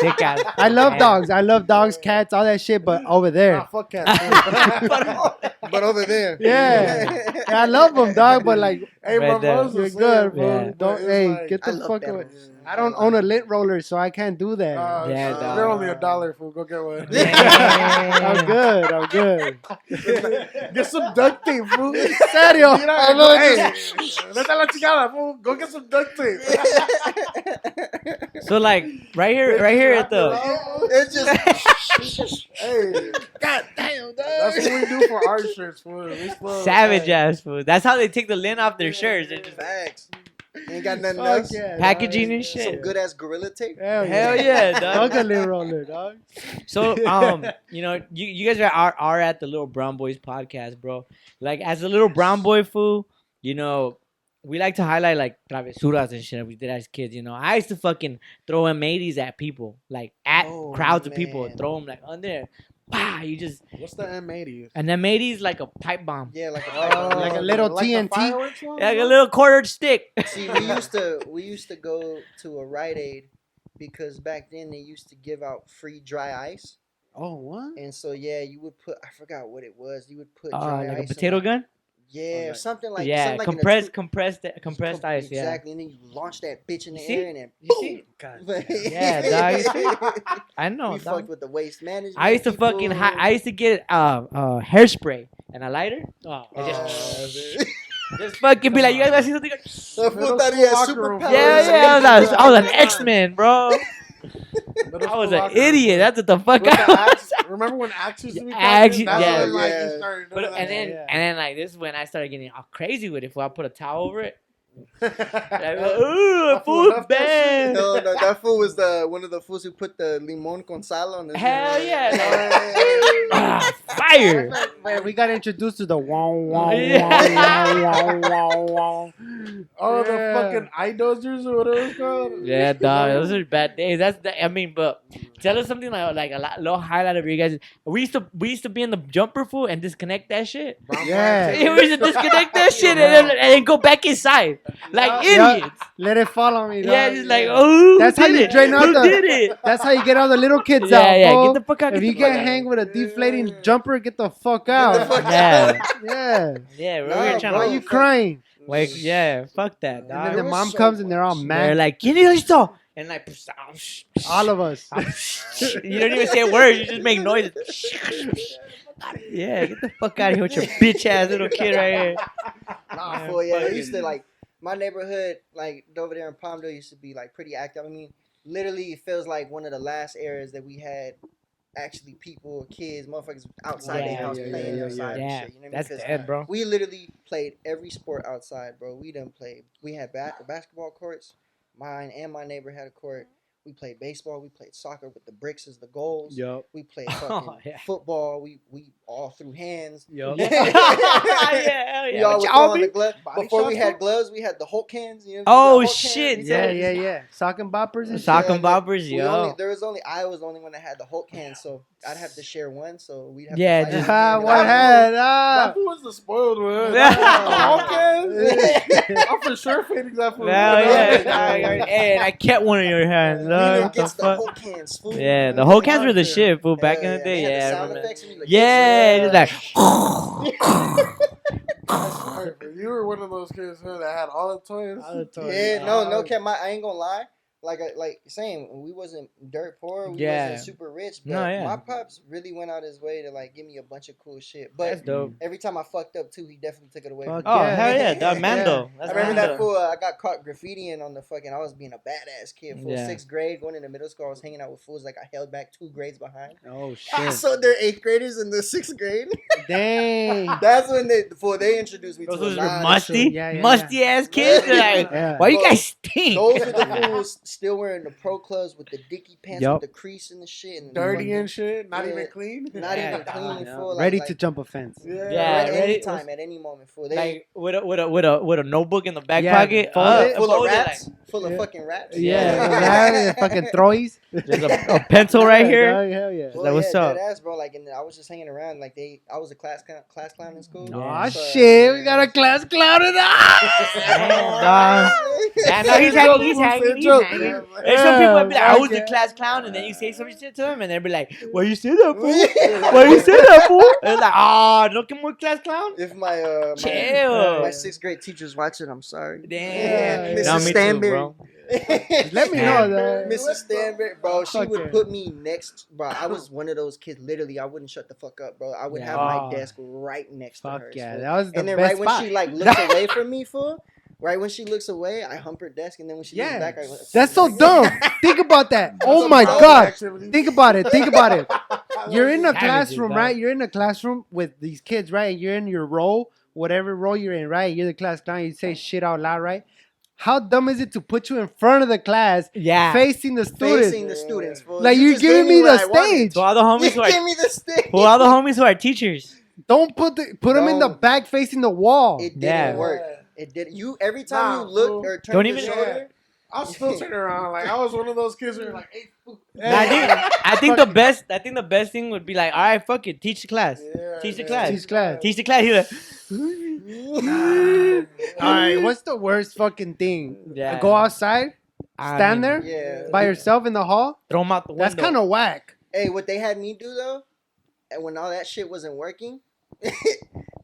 Sick ass. I love man. dogs. I love dogs, cats, all that shit, but over Nah, there. fuck that. But over there. Yeah. And I love them, dog, but like, Hey, Right there. Mimosa's you're the good, same, bro. Yeah. but Don't, it's hey, like, get I the love fuck perros. away. I don't own a lint roller, so I can't do that. Yeah, dog. They're only $1, fool. Go get one. I'm good. I'm good. Get some duct tape, fool. Serio. Mira, no, hey, vete a la chingada, fool. Go get some duct tape. So like right here at the It's just Hey, God damn, dog. that's what we do for our shirts, fool. We still- savage hey, ass food. That's how they take the lint off their shirts. They just Facts. Ain't got nothing Fuck else. yeah, packaging dog. and Some shit. good ass gorilla tape. Hell yeah, dog. Fuck a lint roller, dog. So you know, you guys are at the Little Brown Boys podcast, bro. Like as a little brown boy fool, you know, we like to highlight like travesuras and shit that we did as kids. You know, I used to fucking throw M80s at people, like at Oh, crowds of people, man. throw them like on there. Bah, you just What's the M80? an M80 is like a pipe bomb, Yeah, like a Like a little like the TNT? fireworks one? like a little quartered stick. See, we used to go to a Rite Aid because back then they used to give out free dry ice, Oh, what? and so yeah, you would put, I forgot what it was. You would put dry Like ice a potato in, gun. yeah, or something like Yeah, something like in a compressed ice. Yeah, exactly, and then you launch that bitch in the You see? air and then you see? boom. Yeah, dog, you see? I know. We dog. fucked with the waste management. I used to people. fucking I used to get hairspray and a lighter. Oh, I just fucking be like, you guys wanna see something? The fool thought he had Locker room. superpowers. Yeah, I was an X-Men, bro. I was an idiot. That's what the fuck I was. Remember when Axe used to be Axe, practicing? That's yeah. when, like, Yeah. you started But, doing and then Yeah. and then like this is when I started getting all crazy with it. If I put a towel over it, like, that. ooh, That fool food left that bad. No, that fool was one of the fools who put the limon con sal on his. Hell yeah. Yeah. Ah, fire. Man, we got introduced to the wow, wow, Yeah. wow, wow, wow. Oh, the Yeah. fucking eye dozers or whatever it's called. Yeah, dog. Those are bad days. I mean, but tell us something like little highlight of you guys. We used to be in the jumper fool and disconnect that shit. Yeah. We used to disconnect that shit and go back inside like Yeah. idiots. Let it follow me. Yeah, dog. just like oh, That's how who you did it? drain out Who the- did it? That's how you get all the little kids Yeah, out. yeah. fool. Get the fuck out. If get you the fuck can't out. hang with a deflating Yeah. jumper, get the fuck Get out. the fuck Yeah. Yeah. Yeah, we're Nah, trying bro, to. Why are you crying? Like, yeah, fuck that. And Dog. then There the was mom so comes and they're all much. They're mad. like, ¿Quién hizo esto? And like, All of us. you don't even say words. You just make noises. Yeah, get the fuck out of here with your bitch ass little kid right here. Nah, Man, fool, yeah. It fucking- used to like my neighborhood, like over there in Palmdale, used to be like pretty active. I mean, literally, it feels like one of the last eras that we had actually people, kids, motherfuckers outside Yeah, their house yeah, playing yeah, outside and Yeah, shit. You know what I mean? that's 'Cause dead, bro. we literally played every sport outside, bro. We done played. We had basketball courts. Mine and my neighbor had a court. We played baseball. We played soccer with the bricks as the goals. Yup. We played fucking yeah. football. We all threw hands. Yup. Yeah, hell We yeah. all What would y'all throw on be? the glove. Body Before we shots, had bro? gloves, we had the Hulk hands. You know, Oh, the Hulk shit, hands. Yeah. Sock and boppers and Sock shit. and boppers, We only, yo. there was only I was the only one that had the Hulk hands, so I'd have to share one. So we'd have Yeah, to fight just- again, Ah, and what I- head? That Ah. fool was the spoiled one. Yeah. Okay. I'm for sure fading that fool. Hell yeah. Yeah. Hey, and I kept one of your hands. Leaning What the against the fuck? Hulk hands, fool. Yeah, the whole cans were the shit, fool. Back in the They day, had yeah. I sound remember. effects and like, Yeah, this, just like. Alright, but you were one of those kids huh, that had all the toys. Yeah, no, Cap. I ain't gonna lie. Like saying we wasn't dirt poor, we Yeah. wasn't super rich, but No, yeah. my pops really went out his way to like give me a bunch of cool shit. That's But dope. every time I fucked up too, he definitely took it away. Fuck From me. Oh, yeah. hell yeah. Dog, Mando. I That's remember Mando. that fool. I got caught graffitiing on the fucking. I was being a badass kid. For Yeah. 6th grade, going into middle school, I was hanging out with fools like I held back 2 grades behind. Oh I shit. saw their 8th graders in the 6th grade. Dang. That's when they introduced me Those to a fools lot were of musty, shit. Yeah, musty ass kids. They're like, Yeah. why you Bro, guys stink? Those were the fools still wearing the pro clubs with the dicky pants Yup. with the crease and the shit. And Dirty fucking- and shit, not Yeah. even clean. Not Yeah, even clean. yeah. Full, Ready like, to jump a fence. Yeah. Yeah, at ready- any time, at any moment. Full. They Like with a notebook in the back Yeah, pocket, fold it. full of fold it, raps, full of Yeah. fucking raps. Yeah. Fucking throwies. like, there's a pencil right here. Dog, hell yeah. Well, Like, what's yeah, up? Dead ass, bro. Like, and I was just hanging around. Like, I was a class clown in school. Aw, So- shit. We got a class clown in the Damn, dog. Yeah, no, he's hanging. He's hanging. There's some people that be like, I was the Yeah. class clown, and then you say some shit to them, and they'll be like, why you say that, fool? Why you say that, fool? And it's like, ah, no que more class clown. If my Chill. my 6th grade teacher's watching, I'm sorry. Damn. Mrs. No, me too, Stanberry. bro. Let me know that. Mrs. Stanberry, bro, she Fuck would yeah. put me next, bro. I was one of those kids. Literally, I wouldn't shut the fuck up, bro. I would Yeah. have my Oh. desk right next to Fuck hers. yeah. fool. That was the And then best right when spot. she like looks away from me, fool. Right when she looks away, I hump her desk, and then when she looks Yeah. back, I That's so dumb. Think about that. Oh my god. Think about it. Think about it. You're in a Savages, classroom, dog. right? You're in a classroom with these kids, right? And you're in your role, whatever role you're in, right? You're the class clown. You say shit out loud, right? How dumb is it to put you in front of the class, Yeah. facing the students? facing the students, fool. Like You you're just giving gave me what the I wanted. stage. To all the homies who You gave are, me the stage. to all the homies who are teachers. Don't put them in the Don't. back facing the wall. It didn't Yeah. work. It did. You every time Nah, you look fool. or turn Don't your even- shoulder. I'll still turn around. Like I was one of those kids who were like, "Hey, fool." Nah, I think the best thing would be like, all right, fuck it, teach the class. Yeah, Teach the man. class. Teach class. Teach the class. He like, All right, what's the worst fucking thing? Yeah. Go outside, I stand mean, there Yeah. by yourself in the hall. throw him out the window. That's kind of whack. Hey, what they had me do though, and when all that shit wasn't working,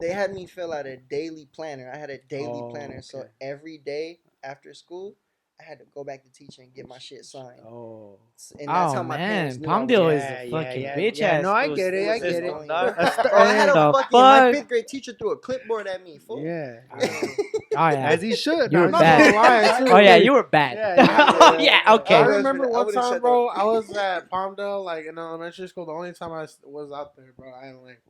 they had me fill out a daily planner. I had a daily Oh, planner, so okay. every day after school, I had to go back to teaching and get my shit signed. Oh. And that's Oh how my parents man, knew I was Palmdale a- is Yeah, a yeah, fucking yeah. bitch Yeah, ass. no, I school get it, I system, get it. dog. Bro, I had a The fucking my fuck? 5th grade teacher threw a clipboard at me. Fool. Yeah. Oh yeah. As he should. You were I'm not bad. gonna lie, too. Oh yeah, you were bad. Yeah, Yeah, okay. I would've remember been- I one would've time, shut bro. that. I was at Palmdale, like in elementary school. The only time I was out there, bro. I like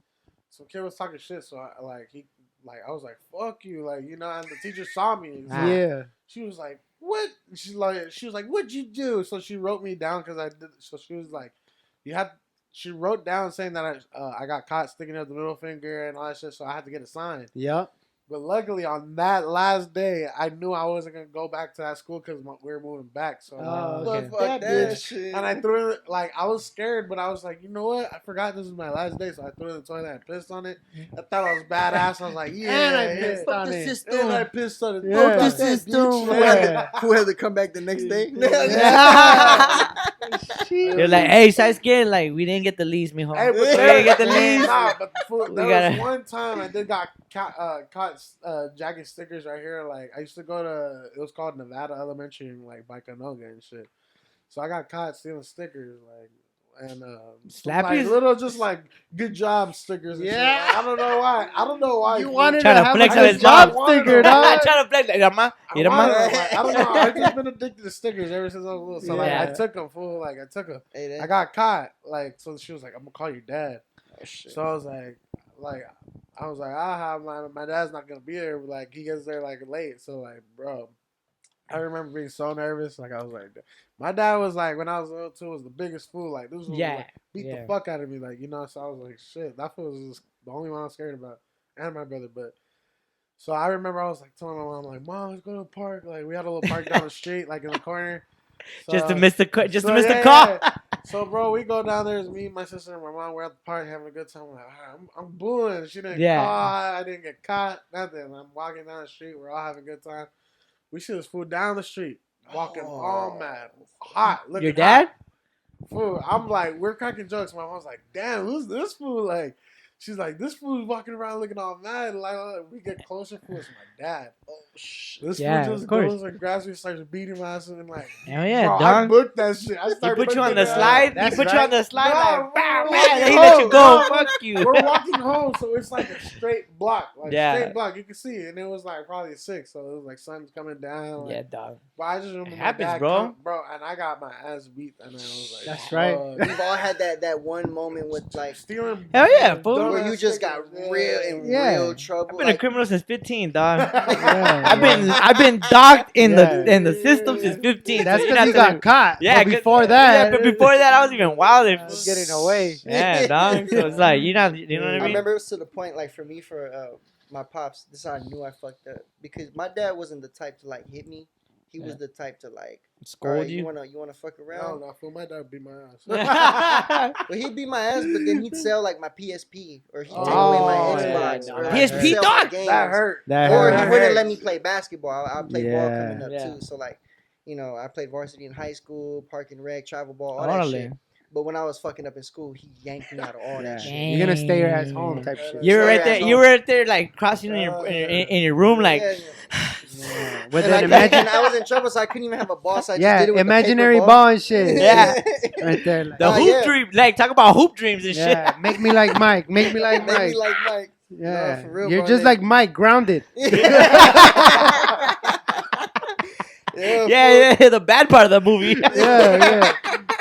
some kid was talking shit, so I I was like, "Fuck you," like and the teacher saw me. So Yeah. she was like, "What?" She was like, "What'd you do?" So she wrote me down because I did. So she was like, "You have." she wrote down saying that I got caught sticking up the middle finger and all that shit, so I had to get a sign. Yep. But luckily, on that last day, I knew I wasn't gonna go back to that school because we were moving back. So Oh, But okay. fuck that that bitch. shit. And I threw it, like, I was scared, but I was like, you know what? I forgot this was my last day, so I threw it in the toilet and I pissed on it. I thought I was badass. I was like, yeah. And I yeah. pissed Fuck on the it. system. And I pissed on it. Yeah. Fuck Fuck that the system. system. Who had to come back the next day? You're like, hey, Sasuke, like we didn't get the lease, mijo. Hey, but We didn't get the hey, lease. nah, but there We gotta- was one time I did got caught jacking stickers right here. Like, I used to go to, it was called Nevada Elementary in, like, Bicanoga and shit. So I got caught stealing stickers, like, and like, Slappies? little just like good job stickers. And Yeah. shit. I don't know why. I don't know why. You wanted Trying to to have flex a on good his job job. sticker, I'm dog. trying to flex. Like, Irma, I don't know. Right. I've just been addicted to stickers ever since I was little. So like, Yeah. I took them, fool. Like, I took them. Hey, that, I got caught. Like, so she was like, "I'm gonna call your dad." oh, shit. So I was like, my dad's not gonna be there. But, like, he gets there like late. So like, bro, I remember being so nervous. Like, I was like, my dad was like, when I was little too, was the biggest fool. Like, this was Yeah. like, beat Yeah. the fuck out of me. Like, you know. So I was like, shit, that fool was just the only one I was scared about, and my brother. But so I remember I was like telling my mom, like, Mom, let's go to the park. Like, we had a little park down the street, like in the corner. just to So- miss the just so, to miss the yeah, call. yeah. So, bro, we go down there. It's me, my sister, and my mom. We're at the park having a good time. I'm like, all right, I'm booing. She didn't Yeah. call. I didn't get caught. Nothing. I'm walking down the street. We're all having a good time. We see this fool down the street, walking all mad, hot. Looking Your dad? hot. Fool. I'm like, we're cracking jokes. My mom's like, damn, who's this fool? Like, she's like, this fool's walking around looking all mad. Like, we get closer, fool. It's my dad. Oh, shit. This Yeah, fool of just course. goes and grabs me and starts beating my ass and like, Hell yeah, bro, I dog. booked that shit. I He started put you on booking the it. slide. He That's put you on right. the slide. No, Like, bam, we're man. He walking let you home. go. No, Fuck you. We're walking home, so it's like a straight block. Like, Yeah. straight block. You can see it. And it was like probably 6, so it was like sun's coming down. Like, Yeah, dog. but I just remember It my happens, dad bro. bro, and I got my ass beat, and I was like, That's right. fuck. We've all had that one moment with like Stealing. Hell yeah, fool. dumbass where you just got stickers. real in Yeah. real trouble. I've been a like, criminal since 15, dog. Yeah. I've been docked in Yeah. the system since 15. That's so you're because you not telling got caught. Yeah, But before that, Yeah, but before that, I was even wilder. I was getting away. Yeah, dog. So it's like you know what I I mean. remember it was to the point like for me my pops. This is how I knew I fucked up because my dad wasn't the type to like hit me. He was Yeah. the type to like, all Scold right, you. you wanna fuck No, around? no, fool, my dad beat my ass. But he'd beat my ass, but then he'd sell like my PSP or he'd take Oh, away my yeah, Xbox. no, or that like, hurt. he'd sell my PSP, games. That hurt. That Or hurt. he That wouldn't hurt. let me play basketball. I played ball Yeah. coming up Yeah. too. So like, you know, I played varsity in high school, park and rec, travel ball, all that Totally. shit. But when I was fucking up in school, he yanked me out of all that Yeah. shit. You're gonna stay your ass home type shit. You were Stay right at there. home. You were right there, like crossing in your room, like Yeah, Yeah. But and, then like, imagine, and I was in trouble, so I couldn't even have a boss. I just yeah, did it with imaginary the paper ball and shit. Yeah. Right there. Like, the Oh, hoop yeah. dream. Like talk about hoop dreams and shit. yeah, make me like Mike. Make me like Make Mike. me like Mike. Yeah, No, for real, you're bro, just they- like Mike, grounded. Yeah, the bad part of the movie.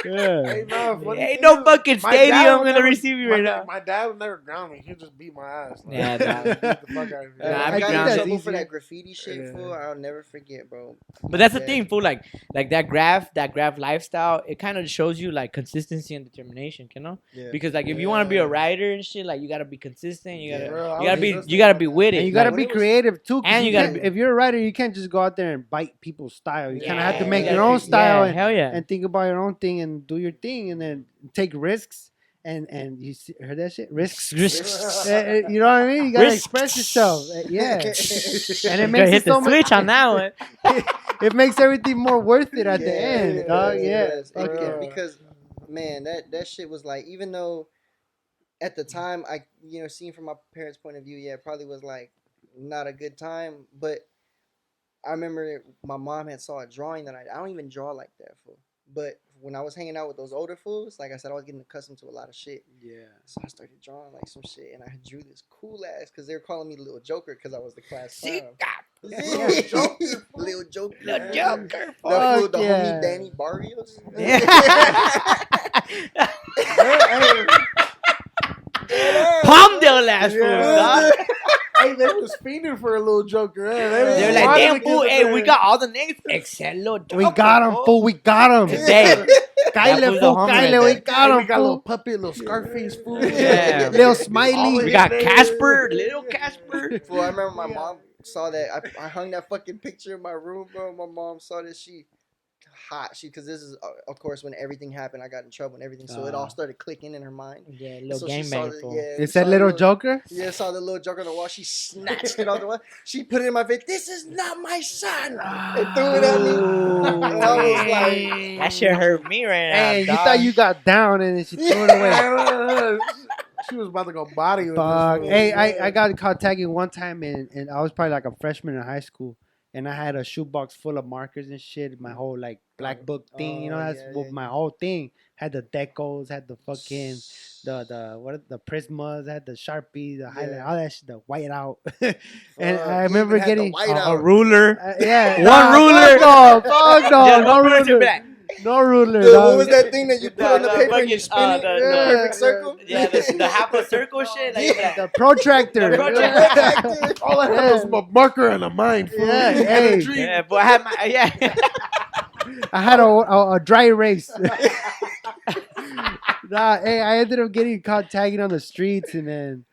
Yeah. Hey, no, funny Ain't thing no is, fucking my dad stadium would gonna never- receive you my right dad- now. My dad would never ground me. He'd just beat my ass. Like, Yeah, he'd dog. beat the fuck out of me. Nah, I I'd be got in grounded. trouble for Easier. that graffiti shit, Yeah. fool. I'll never forget, bro. But that's the Yeah. thing, fool. Like that graph lifestyle. It kind of shows you like consistency and determination, you know. Yeah. Because like if you want to be a Yeah. writer and shit, like you gotta be consistent. You gotta Yeah. Bro, I you was gotta be just you gotta thinking be about with that. it. And you gotta like, be when it was- creative too. 'Cause And you gotta can't- be- if you're a writer, you can't just go out there and bite people's style. You kind of have to Yeah, make you your gotta own be- style Yeah, hell yeah. and think about your own thing and do your thing and then take risks and you heard that shit risks. You know what I mean? You gotta Risks. express yourself. Yeah, and it You makes gotta it hit so the much. switch on that one. It makes everything more worth it at the Yeah, end, it dog. does, it Yeah, does. fuck It- yeah. because man, that shit was like, even though at the time seeing from my parents' point of view, yeah, it probably was like not a good time, but I remember my mom had saw a drawing that I don't even draw like that, fool. But when I was hanging out with those older fools, like I said, I was getting accustomed to a lot of shit. Yeah. So I started drawing like some shit, and I drew this cool ass because they were calling me Little Joker because I was the class clown. Little Joker, Little Joker, The Joker. the yeah. homie Danny Barrios. Palmdale last fool, Yeah. dog. Hey, they was fiending for a little Joker. Hey, They're was like, wanting damn, to fool, get hey, the- we got all the names except Lil Joker. We got him, fool. fool. We got him. Today. Kyle, That was fool. the homie Kyle, right we there. Hey, got we him, got a little fool. puppy, little Scarface fool. Yeah. Little All Smiley. We got his Casper, names. little Casper. Fool, I remember my mom saw that. I hung that fucking picture in my room, bro. My mom saw this. She hot. Because this is, of course, when everything happened, I got in trouble and everything. So it all started clicking in her mind. Yeah, little So she saw gangbanger, the, fool. yeah, Is saw that the little Joker? Yeah, saw the little Joker on the wall. She snatched it off the wall. She put it in my face. This is not my son. And threw it at me. And I was like, That shit hurt me right now. Hey, you dog. thought you got down and then she threw it away. She was about to go body with Fuck. this. Hey, I got caught tagging one time and I was probably like a freshman in high school. And I had a shoebox full of markers and shit. My whole like black book thing, you know, that's what my whole thing. Had the decos, had the fucking the Prismas, had the Sharpie, the highlight, all that shit, the white out. And I remember getting a ruler. yeah, One ruler. Fuck no, Yeah, no one ruler to ruler. black. No ruler. dude, dog. what was that thing that you put on the paper and you spin it? the- The perfect circle? Yeah, the half a circle shit. Like, Yeah. The protractor. The protractor. Yeah. All I had was a marker and a mind. Fool. Yeah, And a hey. dream. yeah, but I had my I had a dry erase. Nah, hey, I ended up getting caught tagging on the streets, and then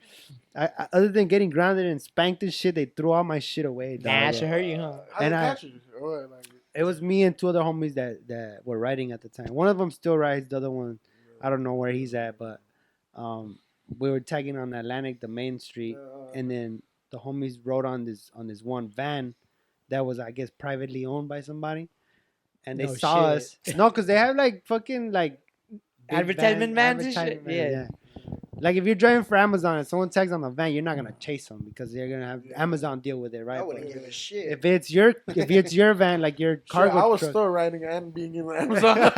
other than getting grounded and spanked and shit, they threw all my shit away. Dog. Nah, should hurt you, huh? How they And I- catch you? Or what, like, It was me and two other homies that were riding at the time. One of them still rides. The other one, I don't know where he's at, but we were tagging on Atlantic, the main street, and then the homies rode on this one van that was, I guess, privately owned by somebody, and they No saw shit. us. No, because they have like fucking like big Advertisement vans and shit? advertisement vans, Yeah. Like if you're driving for Amazon and someone tags on the van, you're not gonna chase them because they're gonna have Amazon deal with it, right? I wouldn't But give a shit. if it's your van, like your shit, cargo I was truck. still riding and being in the Amazon. Yeah,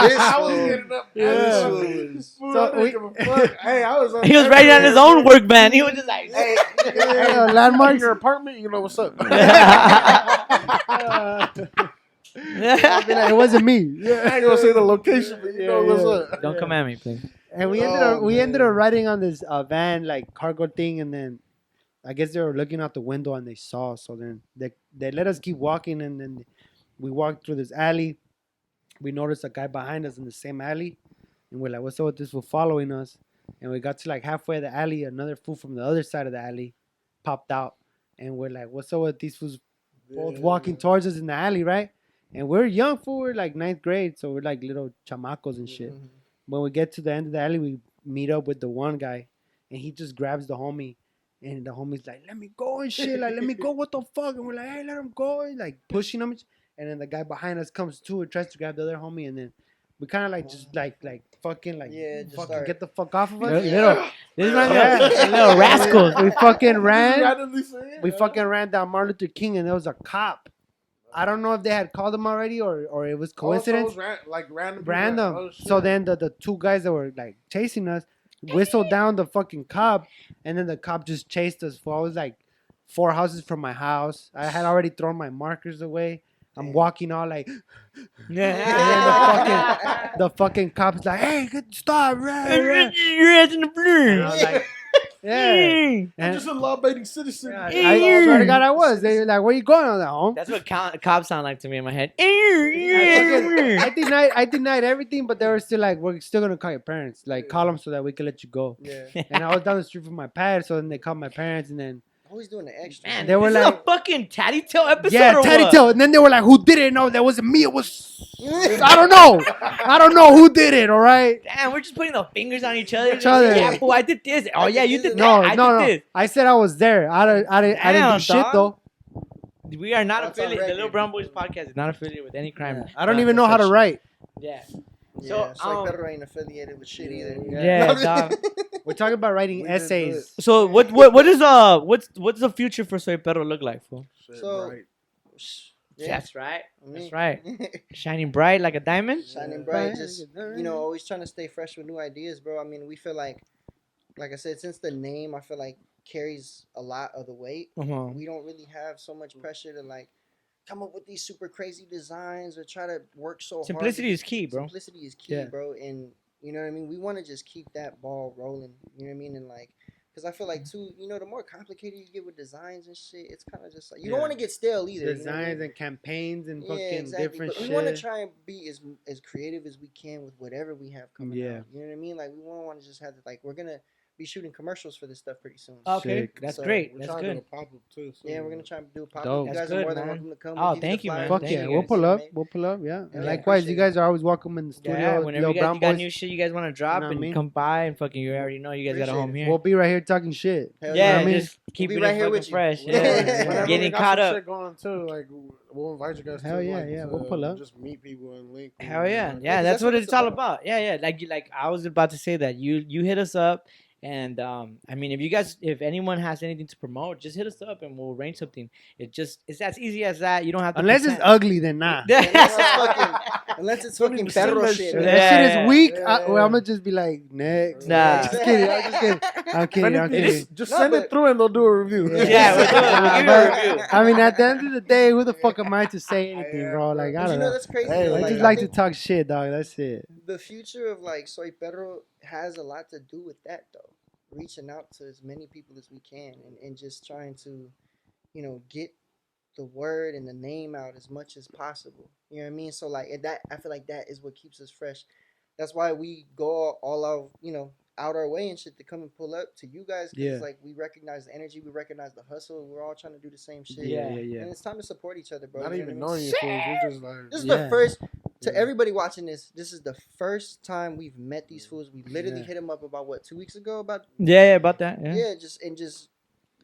this I was fool. getting up. Yeah. This Fool, So I didn't we- give a fuck. Hey, I was. He was riding on his own work van. He was just like, Hey, Yeah, hey, landmarks. in your apartment, you know what's up. I'd be like, it wasn't me. I ain't gonna say the location, but you know what's up. don't come at me, please. And we Oh, ended up man. riding on this van like cargo thing, and then I guess they were looking out the window and they saw. So then they let us keep walking, and then we walked through this alley. We noticed a guy behind us in the same alley, and we're like, "What's up with this fool following us?" And we got to like halfway of the alley, another fool from the other side of the alley popped out, and we're like, "What's up with these fools both walking towards us in the alley, right?" And we're young fool, we're like 9th grade, so we're like little chamacos and shit. When we get to the end of the alley, we meet up with the one guy, and he just grabs the homie, and the homie's like, "Let me go and shit, like let me go, what the fuck?" And we're like, "Hey, let him go," and like pushing him, and then the guy behind us comes too and tries to grab the other homie, and then we kind of like just like fucking like Yeah, just fucking start- get the fuck off of Little, us. this is my Yeah. little rascals. We fucking ran. Randomly saying, We fucking ran down Martin Luther King, and there was a cop. I don't know if they had called him already or it was coincidence. Like random. Random. Oh, shit. So then the two guys that were like chasing us whistled down the fucking cop, and then the cop just chased us. For I was like 4 houses from my house. I had already thrown my markers away. I'm walking all like, and then the fucking cop's like, "Hey, stop!" Your ass in the And blue. I was like, "Yeah." I'm And just a law-abiding citizen. I swear to God, I was. They were like, "Where you going?" I was like, "Home." That's what cops sound like to me in my head. I denied everything, but they were still like, "We're still gonna call your parents. Like, call them so that we can let you go." Yeah. And I was down the street from my parents, so then they called my parents, and then Always doing the extra. Man, They were this is like- a fucking tatty tail episode. yeah, or Teddy what? Tail. And then they were like, "Who did it?" No, that wasn't me. It was I don't know who did it. All right. Damn, we're just putting the fingers on each other. Each other. Yeah, fool, I did this. Oh yeah, you did No, that. no, I no. did I said I was there. I didn't Damn, do shit dog. though. this. We are not That's on affiliated. The Little record. Brown Boys podcast is not affiliated with any crime. I don't even know how to write. Yeah. Yeah, So, Soy Perro ain't affiliated with shit either. Yeah, dog. We're talking about writing We didn't do essays. So what is what's the future for Soy Perro look like, fool? Shit, So- right. Yeah. That's right. Me. That's right. Shining bright like a diamond. Shining bright, just always trying to stay fresh with new ideas, bro. I mean, we feel like I said, since the name, I feel like carries a lot of the weight. Uh-huh. We don't really have so much pressure to like come up with these super crazy designs or try to work so Simplicity hard. is key, bro. Simplicity is key, Yeah. bro. And you know what I mean. We want to just keep that ball rolling. You know what I mean. And like Because I feel like too, you know, the more complicated you get with designs and shit, it's kind of just like you don't want to get stale either. Designs you know what I mean? and campaigns and Yeah, fucking exactly. different But shit. we want to try and be as creative as we can with whatever we have coming Yeah. out. You know what I mean? Like we don't want to just have to, like, we're gonna be shooting commercials for this stuff pretty soon. Okay, Sick. that's So, great. We're That's trying to do good. a pop up too. So Yeah, we're gonna try and do a pop. Dope. You That's guys are good, more than man. welcome to come. Oh, We'll give thank the you, man. flyer. Fuck Thank yeah, you we'll guys. pull up. Mate. We'll pull up, yeah. And Yeah, likewise, you appreciate guys are always welcome in the Yeah, studio. whenever you guys got new shit you guys want to drop You know what I and mean? come by and fucking, you already know you guys got a Appreciate home it. here. We'll be right here talking shit. Hell yeah, I mean? just keeping right it here fucking with you. fresh. Whenever- Yeah, whenever getting we got caught some up. shit going too. Like we'll invite you guys. Hell to, yeah, like, yeah, to we'll pull up. Just meet people and link. Hell yeah, You know? yeah. because That's what it's all about. Yeah. Like I was about to say that you hit us up, and I mean, if anyone has anything to promote, just hit us up and we'll arrange something. It's as easy as that. You don't have to. Unless it's pretend. ugly, then nah. Unless it's Don't fucking even send perro that shit. shit. If man. that shit is Yeah, weak, yeah. well, I'm gonna just be like, next. Nah. Just kidding. I'm just kidding. I'm If kidding. I'm anything, kidding. just No, send but- it through and they'll do a review. Yeah, we'll do it. We'll give you a But, review. I mean, at the end of the day, who the fuck am I to say anything, Yeah, bro? Like, I But you don't know know. that's crazy. Hey, though. I Like, just I like to think talk shit, dog. That's it. the future of like Soy Perro has a lot to do with that though. Reaching out to as many people as we can and just trying to, you know, get the word and the name out as much as possible. You know what I mean? So like that, I feel like that is what keeps us fresh. That's why we go all out, you know, out our way and shit to come and pull up to you guys. 'Cause Yeah. it's like we recognize the energy, we recognize the hustle. We're all trying to do the same shit. Yeah. And it's time to support each other, bro. Not You know even what I mean? knowing you fools. We're just like. This is Yeah. the first to Yeah. everybody watching this. This is the first time we've met these fools. We literally Yeah. hit them up about what 2 weeks ago about Yeah, about that. Yeah. yeah, just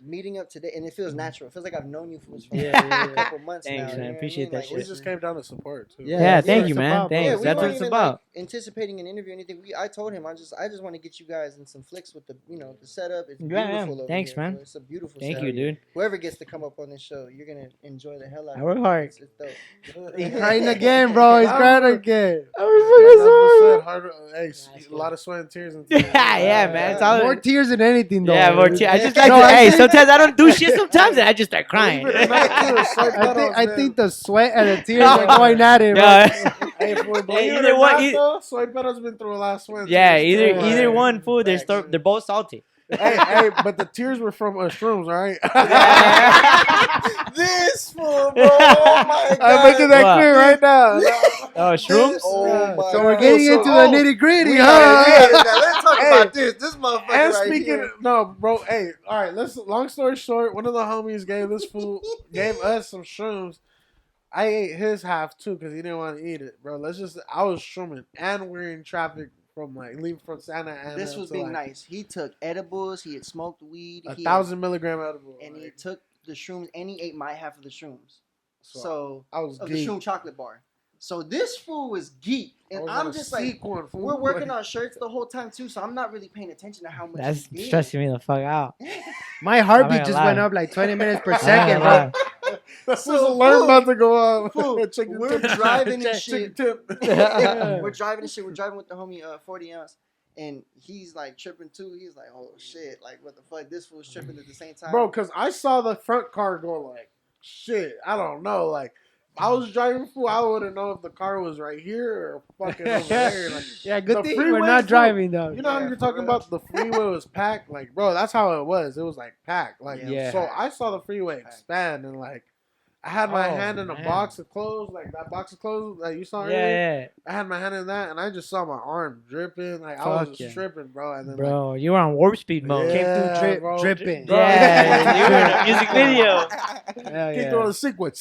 meeting up today, and it feels natural. It feels like I've known you fools for Yeah. a couple months Thanks, now. man. You know what I Appreciate mean? that Like, We shit. just came down to support too. Yeah. Yeah, that's thank what you, it's man. about, bro. Thanks. Yeah, we That's what weren't it's even about. like anticipating an interview or anything. I told him I just want to get you guys in some flicks with the the setup. It's Yeah, beautiful. yeah. Over Thanks, here, man. bro. It's a beautiful. Thank setup. you, dude. Whoever gets to come up on this show, you're gonna enjoy the hell out I of work it. hard. It's dope. He's crying again, bro. He's crying again. Hey, a lot of sweat and tears. Yeah, man. It's all More tears than anything, though. Yeah, more tears. I just like No, to, I hey, think- sometimes I don't do shit sometimes and I just start crying. I think the sweat and the tears are going at it, bro. Yeah. Hey, Either either one- one. Though, Soy Perro's been through a lot of sweat. Yeah, tears, too. either one food, Facts. they're both salty. Hey, but the tears were from shrooms, all right? This fool, bro. Oh my god. I'm making that What? clear right now. Oh, shrooms? Oh my So we're god. getting into the nitty gritty, huh? Now let's talk Hey. about this. This motherfucker And right speaking, here. no, bro. Hey, all right. Let's. Long story short, one of the homies gave us some shrooms. I ate his half too because he didn't want to eat it, bro. I was shrooming and we're in traffic from leaving from Santa Ana. This was to, being nice. He took edibles. He had smoked weed. 1,000 milligram edible. And he took the shrooms, and he ate my half of the shrooms. So So I was of the geek. shroom chocolate bar. So this fool was geek, I and was I'm on a just like, sequin, fool. we're working on shirts the whole time too. So I'm not really paying attention to how much. That's he did. stressing me the fuck out. My I'm heartbeat not just gonna went lie. up like 20 minutes per I'm not second, gonna bro. lie. That's So, an alarm fool, about to go off. fool, Chicken we're tip. driving and Chicken shit. tip. We're driving and shit. We're driving with the homie 40 ounce. And he's like tripping too. He's like, oh shit, like what the fuck? This fool's tripping at the same time. Bro, because I saw the front car go like, shit, I don't know. Like, if I was driving fool, I wouldn't know if the car was right here or fucking over there. Like, Yeah, good the thing we're freeway, not fool. driving, though. You know how Yeah, you're for talking real. about the freeway was packed? Like, bro, that's how it was. It was like packed. Like, Yeah. so I saw the freeway expand and like, I had my Oh, hand in a man. box of clothes, like that box of clothes that you saw earlier. Yeah, I had my hand in that, and I just saw my arm dripping. Like I was Fuck just yeah. tripping, bro. And then bro, you were on warp speed mode. Came Yeah, through bro. dripping. Bro. Yeah, you were in a music video. Hell keep yeah. doing the sequence.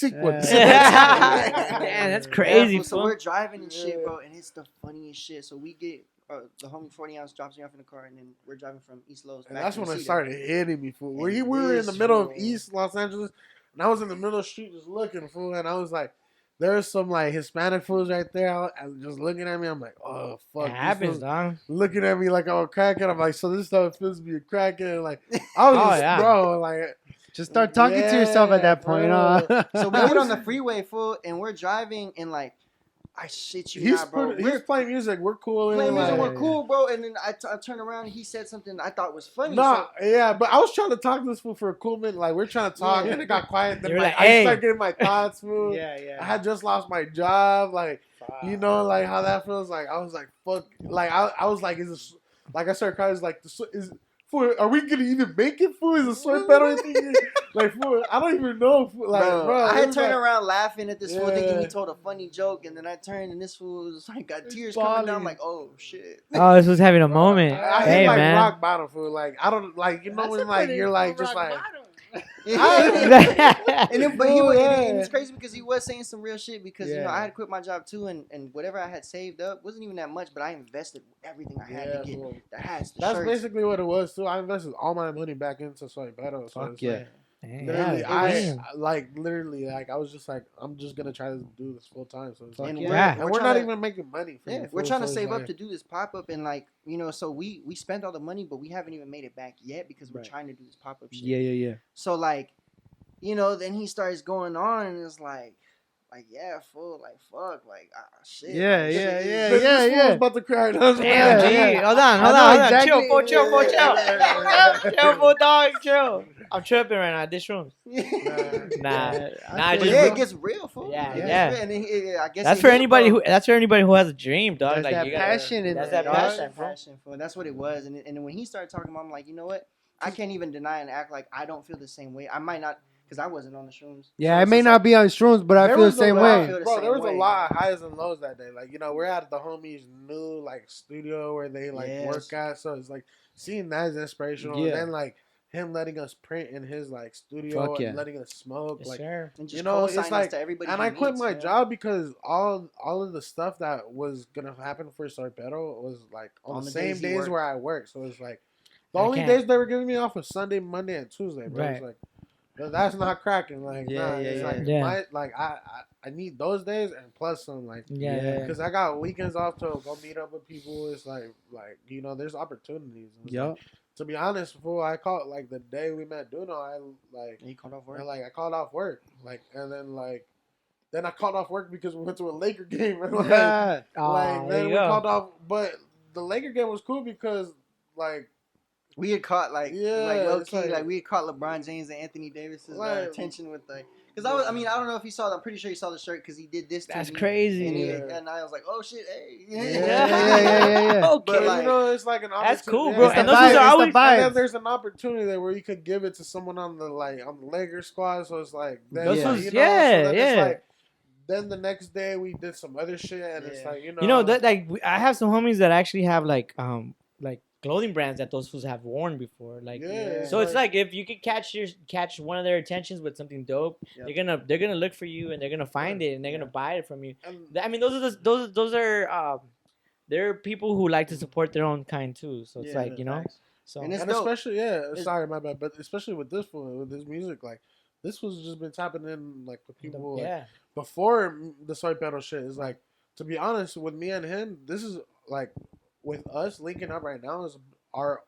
Damn, that's crazy. Yeah, so fool. we're driving and shit, Yeah. bro, and it's the funniest shit. So we get the homie 40 ounce drops me off in the car, and then we're driving from East Los. And back that's to when it Reseda. started hitting me, fool. We And were in the this middle of fool- East Los Angeles, and I was in the middle of the street just looking, fool. And I was like, there's some like Hispanic fools right there, and just looking at me. I'm like, oh fuck, It these happens, fools dog. looking at me like I'm a crackhead. I'm like, so this stuff feels to be a crackhead. Like I was Oh, just, yeah. bro, like Just start talking to yourself at that point, huh? So we get on the freeway, fool, and we're driving, and like, I shit you he's not, bro. he's playing music. We're cool. Playing music, like, we're cool, bro. And then I turn around and he said something I thought was funny. Nah, so- yeah, but I was trying to talk to this fool for a cool minute. Like we're trying to talk, Yeah. and it got quiet. Then You were like, like, I hey. started getting my thoughts, fool. yeah. I had just lost my job, like you know, like how that feels. Like I was like, fuck, like I was like, is this, like I started crying. Like is fool, are we gonna even make it? Fool, is a soy perro thing? Like, fool, I don't even know. Fool, like, bro, I it had was turned like, around laughing at this fool, thinking Yeah. he told a funny joke, and then I turned and this fool was like got It's tears coming down. I'm balling. like, oh shit. Oh, this was having a bro, moment. I Hey, hit like man. rock bottom, fool. Like, I don't like, you know, That's when a like pretty you're like rock just like. bottom. And then, but he was, Yeah. and it's crazy because he was saying some real shit because you know Yeah. I had quit my job too, and whatever I had saved up wasn't even that much, but I invested everything I had Yeah, to get fool. the hats, the That's shirts. basically what it was too. I invested all my money back into soy perro. So Fuck it's yeah. like, Dang, literally, yeah, I damn. literally I was just like, I'm just gonna try to do this full time. So it's Fuck like, And yeah. Yeah. and we're not trying to- even making money. From Yeah, it, we're fool, trying to so it's save up like- to do this pop up, and like you know, so we spent all the money, but we haven't even made it back yet because we're Right. trying to do this pop up shit. Yeah. So like, you know, then he starts going on, and it's like yeah, fool, like fuck, like shit. Yeah, like, yeah, shit. yeah, This yeah, fool yeah. was about to cry. That's Damn, why. G. yeah. Hold on, I hold know on. exactly. Chill, fool, chill, fool, chill. Yeah. Chill, fool, dog, chill. I'm tripping right now. This room. Nah, nah, I just yeah, re- it gets real, fool. Yeah, It gets yeah. real, and I guess That's it for hit, anybody bro. who. That's for anybody who has a dream, dog. There's like that you gotta, passion in That's there, that dog. passion, bro. passion, fool. That's what it was, and when he started talking about, it, I'm like, you know what? I can't even deny and act like I don't feel the same way. I might not, because I wasn't on the shrooms. Yeah, So I it's may just not like, be on shrooms, but I There feel the was a same lot- way. feel the Bro, same there was a way. lot of highs and lows that day. Like, you know, we're at the homies' new like studio where they like Yes. work at. So it's like seeing that is inspirational. Yeah. And then like him letting us print in his like studio Fuck yeah. and letting us smoke. Yes, like, sir. And just you know, it's co-sign us like- to everybody. and he I quit meets, my you know? job because all of the stuff that was gonna happen for Soy Perro was like on the same days he days worked. where I work. So it's like the I only can't- days they were giving me off was Sunday, Monday, and Tuesday. Bro, Right. it's like that's not cracking. Like, Yeah, nah, yeah, it's yeah. like Yeah. my like I need those days and plus some like. Yeah, Yeah. yeah. Because I got weekends off to go meet up with people. It's like you know, there's opportunities. It's Yup. like, to be honest, fool, I called like the day we met Duno. I like, And he called off work. I called off work. Like, and then I called off work because we went to a Laker game. And like, Yeah. Oh, like there then you we go. called off. But the Laker game was cool because like We had caught like Yeah, low it's key like- we had caught LeBron James and Anthony Davis's Like- attention with like because I mean I don't know if he saw. I'm pretty sure he saw the shirt because he did this. That's to me, crazy. And, Yeah. and I was like, oh shit, hey. Yeah. Okay. But, you like, know, it's like an opportunity. That's cool, Yeah, bro. It's the And those vibe, are it's the always. And vibe. then there's an opportunity there where you could give it to someone on the Laker squad. So it's like, then, Those Yeah. was- you know, yeah, so then it's yeah. like, then the next day we did some other shit, and it's Yeah. like, you know, You know that I have some homies that actually have like clothing brands that those fools have worn before. Like, yeah. so it's like if you could catch one of their attentions with something dope, Yep. they're gonna look for you and they're gonna find it and they're gonna buy it from you. and, I mean, those are they're people who like to support their own kind too. So it's Yeah, like, you know, facts. so And it's and dope. especially, It's- sorry, my bad, but especially with this fool, with this music, like this was just been tapping in like with people like, yeah, before the Soy Perro shit. Is like, to be honest, with me and him, this is like with us linking up right now is our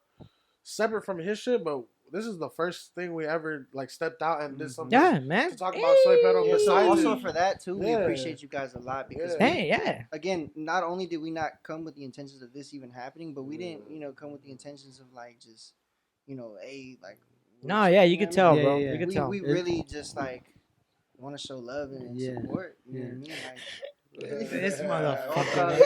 separate from his shit, but this is the first thing we ever like stepped out and did something. yeah, man. To talk about Soy Perro Yeah, so besides also it. for that too, we Yeah. appreciate you guys a lot because Yeah. Hey, yeah, again, not only did we not come with the intentions of this even happening, but we didn't, come with the intentions of like just, like. no, yeah, you could tell, Yeah, bro. yeah, You could We, tell. we really just like want to show love and Yeah. support. You know what I mean? Like, This motherfucker.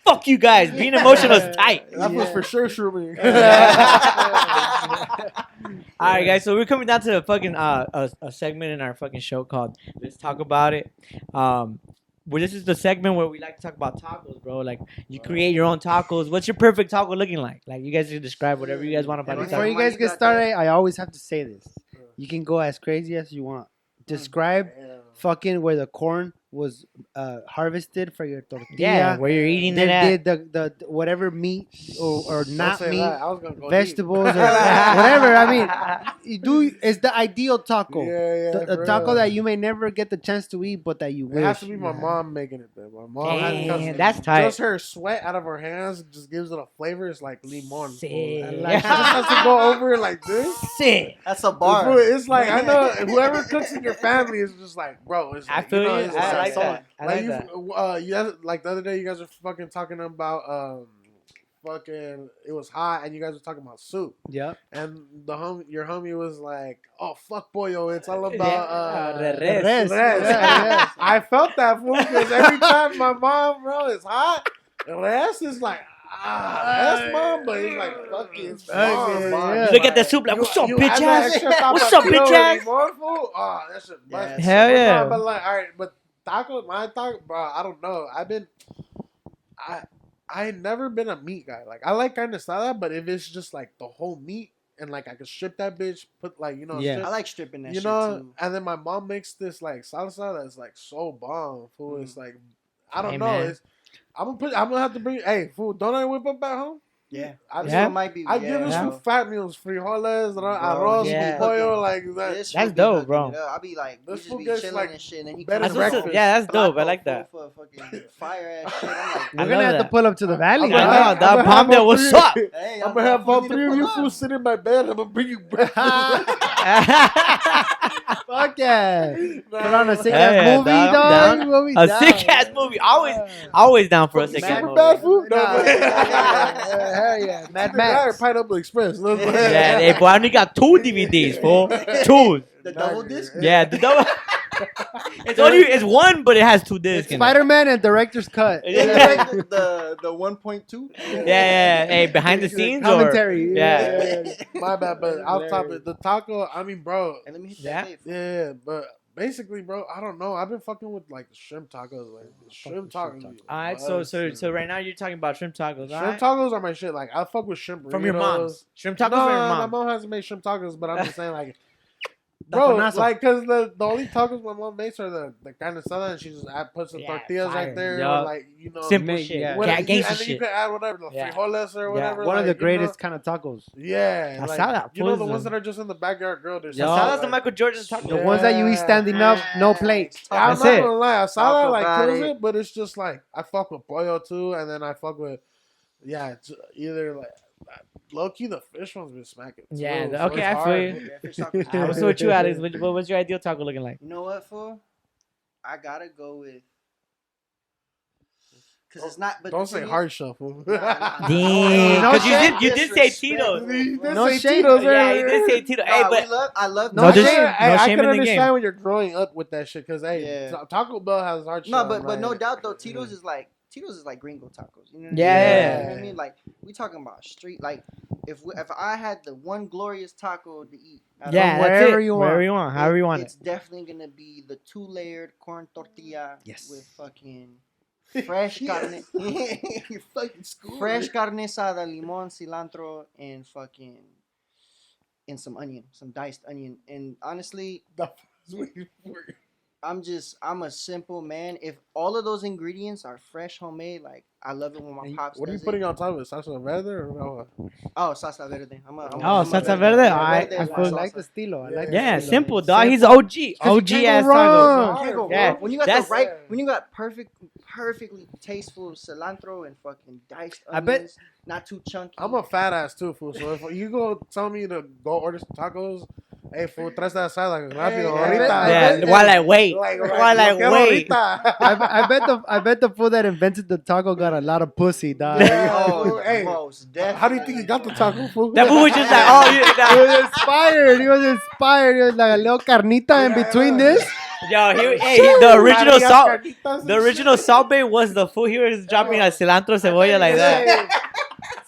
Fuck you guys. Being emotional is tight. That was for sure shrooming. All right, guys. So we're coming down to a fucking a segment in our fucking show called "Let's Talk About It." Where this is the segment where we like to talk about tacos, bro. Like you create your own tacos. What's your perfect taco looking like? Like you guys can describe whatever you guys want about And these Before tacos. you guys get started, I always have to say this. You can go as crazy as you want. Describe fucking where the corn was harvested for your tortilla. Yeah, where you're eating it at. Did the whatever meat or not Don't say meat, that. I was gonna go vegetables or deep. whatever. I mean, you do. It's the ideal taco. Yeah, The for taco real. that you may never get the chance to eat, but that you It wish. has to be my mom making it there. My mom has Damn, because that's tight. just her sweat out of her hands just gives it a flavor. It's like limon. Sick. Fool. Like, she just has to go over it like this. Sick. That's a Fool, bar. it's like I know whoever cooks in your family is just like, bro. It's I like, feel you. it's I like so- that. I like you, that. like the other day, you guys were fucking talking about fucking. It was hot, and you guys were talking about soup. Yep. And your homie was like, "Oh fuck, boyo, it's all about res. Res. res." Yeah, I felt that fool because every time my mom, bro, it's hot. And res is like, That's mom, but it's like fucking it's mom, Okay, mom. yeah. You look at the soup like, what's up, You bitch add that ass? extra What's up, tapatio bitch ass? anymore, fool? Oh, that shit Yeah, must. it's Hell But yeah. nah, but like, all right, but my taco, bro. I don't know. I ain't never been a meat guy. Like I like carne asada, but if it's just like the whole meat and like I could strip that bitch, put like Yeah. strip, I like stripping that you shit know. too. And then my mom makes this like salsa that's like so bomb, fool. It's like I don't Hey, know. man. It's I'm gonna have to bring. Hey, fool, don't I whip up at home? Yeah, I, this Yeah. one might be. I give this Yeah. fool fat meals, frijoles, arroz, Yeah. pollo, like that. This That's fool be dope, hooking bro. it up. I be like, we This just fool be gets, chilling like, and shit, and then he better comes That's what's breakfast. yeah, that's dope. I Flaco like full that. for fucking fire ass shit. I'm like, We're love gonna have to that. pull up to the valley. I'm Yeah, gonna huh? have- dog, I'm gonna have Palmdale, all what's three- up? hey, I'm gonna have all need to three of pull you up. fools sit in my bed. I'm gonna bring you breakfast. Fuck yeah. Put on a sick Hell ass yeah, movie, dog, I'm dog. down. We'll be A down. sick ass movie. Always down for a sick ass Super movie. bad food. No, Nah, but- hell yeah. Mad Either that or Max. Pineapple Express. Yeah, hey, boy, I only got 2 DVDs, fool. 2. The double disc. Yeah, the double. It's one, but it has 2 discs. in it. Spider-Man and director's cut. Yeah. It's like the 1.2. Yeah. Hey, behind the scenes or Commentary. yeah. My bad, but off topic, the taco. I mean, bro. And let me hit Yeah. that vape. Yeah, but basically, bro, I don't know. I've been fucking with like the shrimp tacos, like the shrimp tacos. All right, so right now you're talking about shrimp tacos, all Shrimp right? tacos are my shit. Like I fuck with shrimp From your burritos. mom's. Shrimp tacos No, from your my mom. mom hasn't made shrimp tacos, but I'm just saying like. Bro, Taconazo. like, cause the only tacos my mom makes are the kind of salad, and she just puts some Yeah, tortillas fire. right there, Yup. or like Simple Make- shit. yeah. whatever, Yeah, gangsta and then you shit. can add whatever the Yeah. frijoles or whatever. One of the like, you greatest kind of tacos. know? Yeah, I like, saw that, you know the fool. ones that are just in the backyard grilled. They're Yeah, so that's the like- Michael Jordan taco. The ones that you eat standing up, no plate. I'm That's not it. gonna lie, asada Talk like about kills it. it, but it's just like I fuck with pollo too, and then I fuck with it's either like low key the fish one's been smacking. Too, Yeah, so okay, it's I feel hard. you. Yeah, fish tacos. Ah, what's with you, Alex? What's your ideal taco looking like? You know what, fool? I gotta go with. Cause it's not. But Don't the say thing hard shuffle. Nah, Damn, no because shame. you did say Tito's. No shame. Yeah, you did say Tito's. Hey, but I love. No Tito's. shame. Hey, I shame can in the understand game. when you're growing up with that shit, cause hey, Yeah. Taco Bell has hard No, shit. but no doubt though, Tito's is like gringo tacos. You know what Yeah. I mean? You know what I mean? Like we talking about street. Like if I had the one glorious taco to eat, yeah, wherever that's it. you want. Wherever you want, however you want it's it. definitely gonna be the 2-layered corn tortilla Yes. with fucking fresh carne, You're fucking school. fresh carne asada, limon, cilantro, and fucking and some onion, some diced onion. And honestly, I'm a simple man. If all of those ingredients are fresh, homemade, like I love it when my pops. What are you does putting it. on top of it? Salsa verde or no? Oh, salsa verde. I'm Oh, a salsa verde? Alright, I with feel I salsa. like the stilo. I like the Yeah, stilo. simple, dog. He's OG. OG can't go ass wrong. tacos. Can't go Yeah, wrong. When you got that's- the right, when you got perfectly tasteful cilantro and fucking diced I bet- onions, not too chunky. I'm a fat ass too, fool. So if you go tell me to go order some tacos, hey, fool, traes that aside like rápido, I bet- ahorita. Yeah, while I wait. Like, While I lo quiero wait. ahorita. I bet the fool that invented the taco got a lot of pussy, dog. Oh, Hey, most definitely. How do you think he got the taco, fool? That fool was just like, oh, He yeah, was inspired. He was inspired. He was like a little carnita in between this. yo, the original Maria salt. Carnitas and The original shit. salt bay was the fool. He was dropping a cilantro cebolla like that.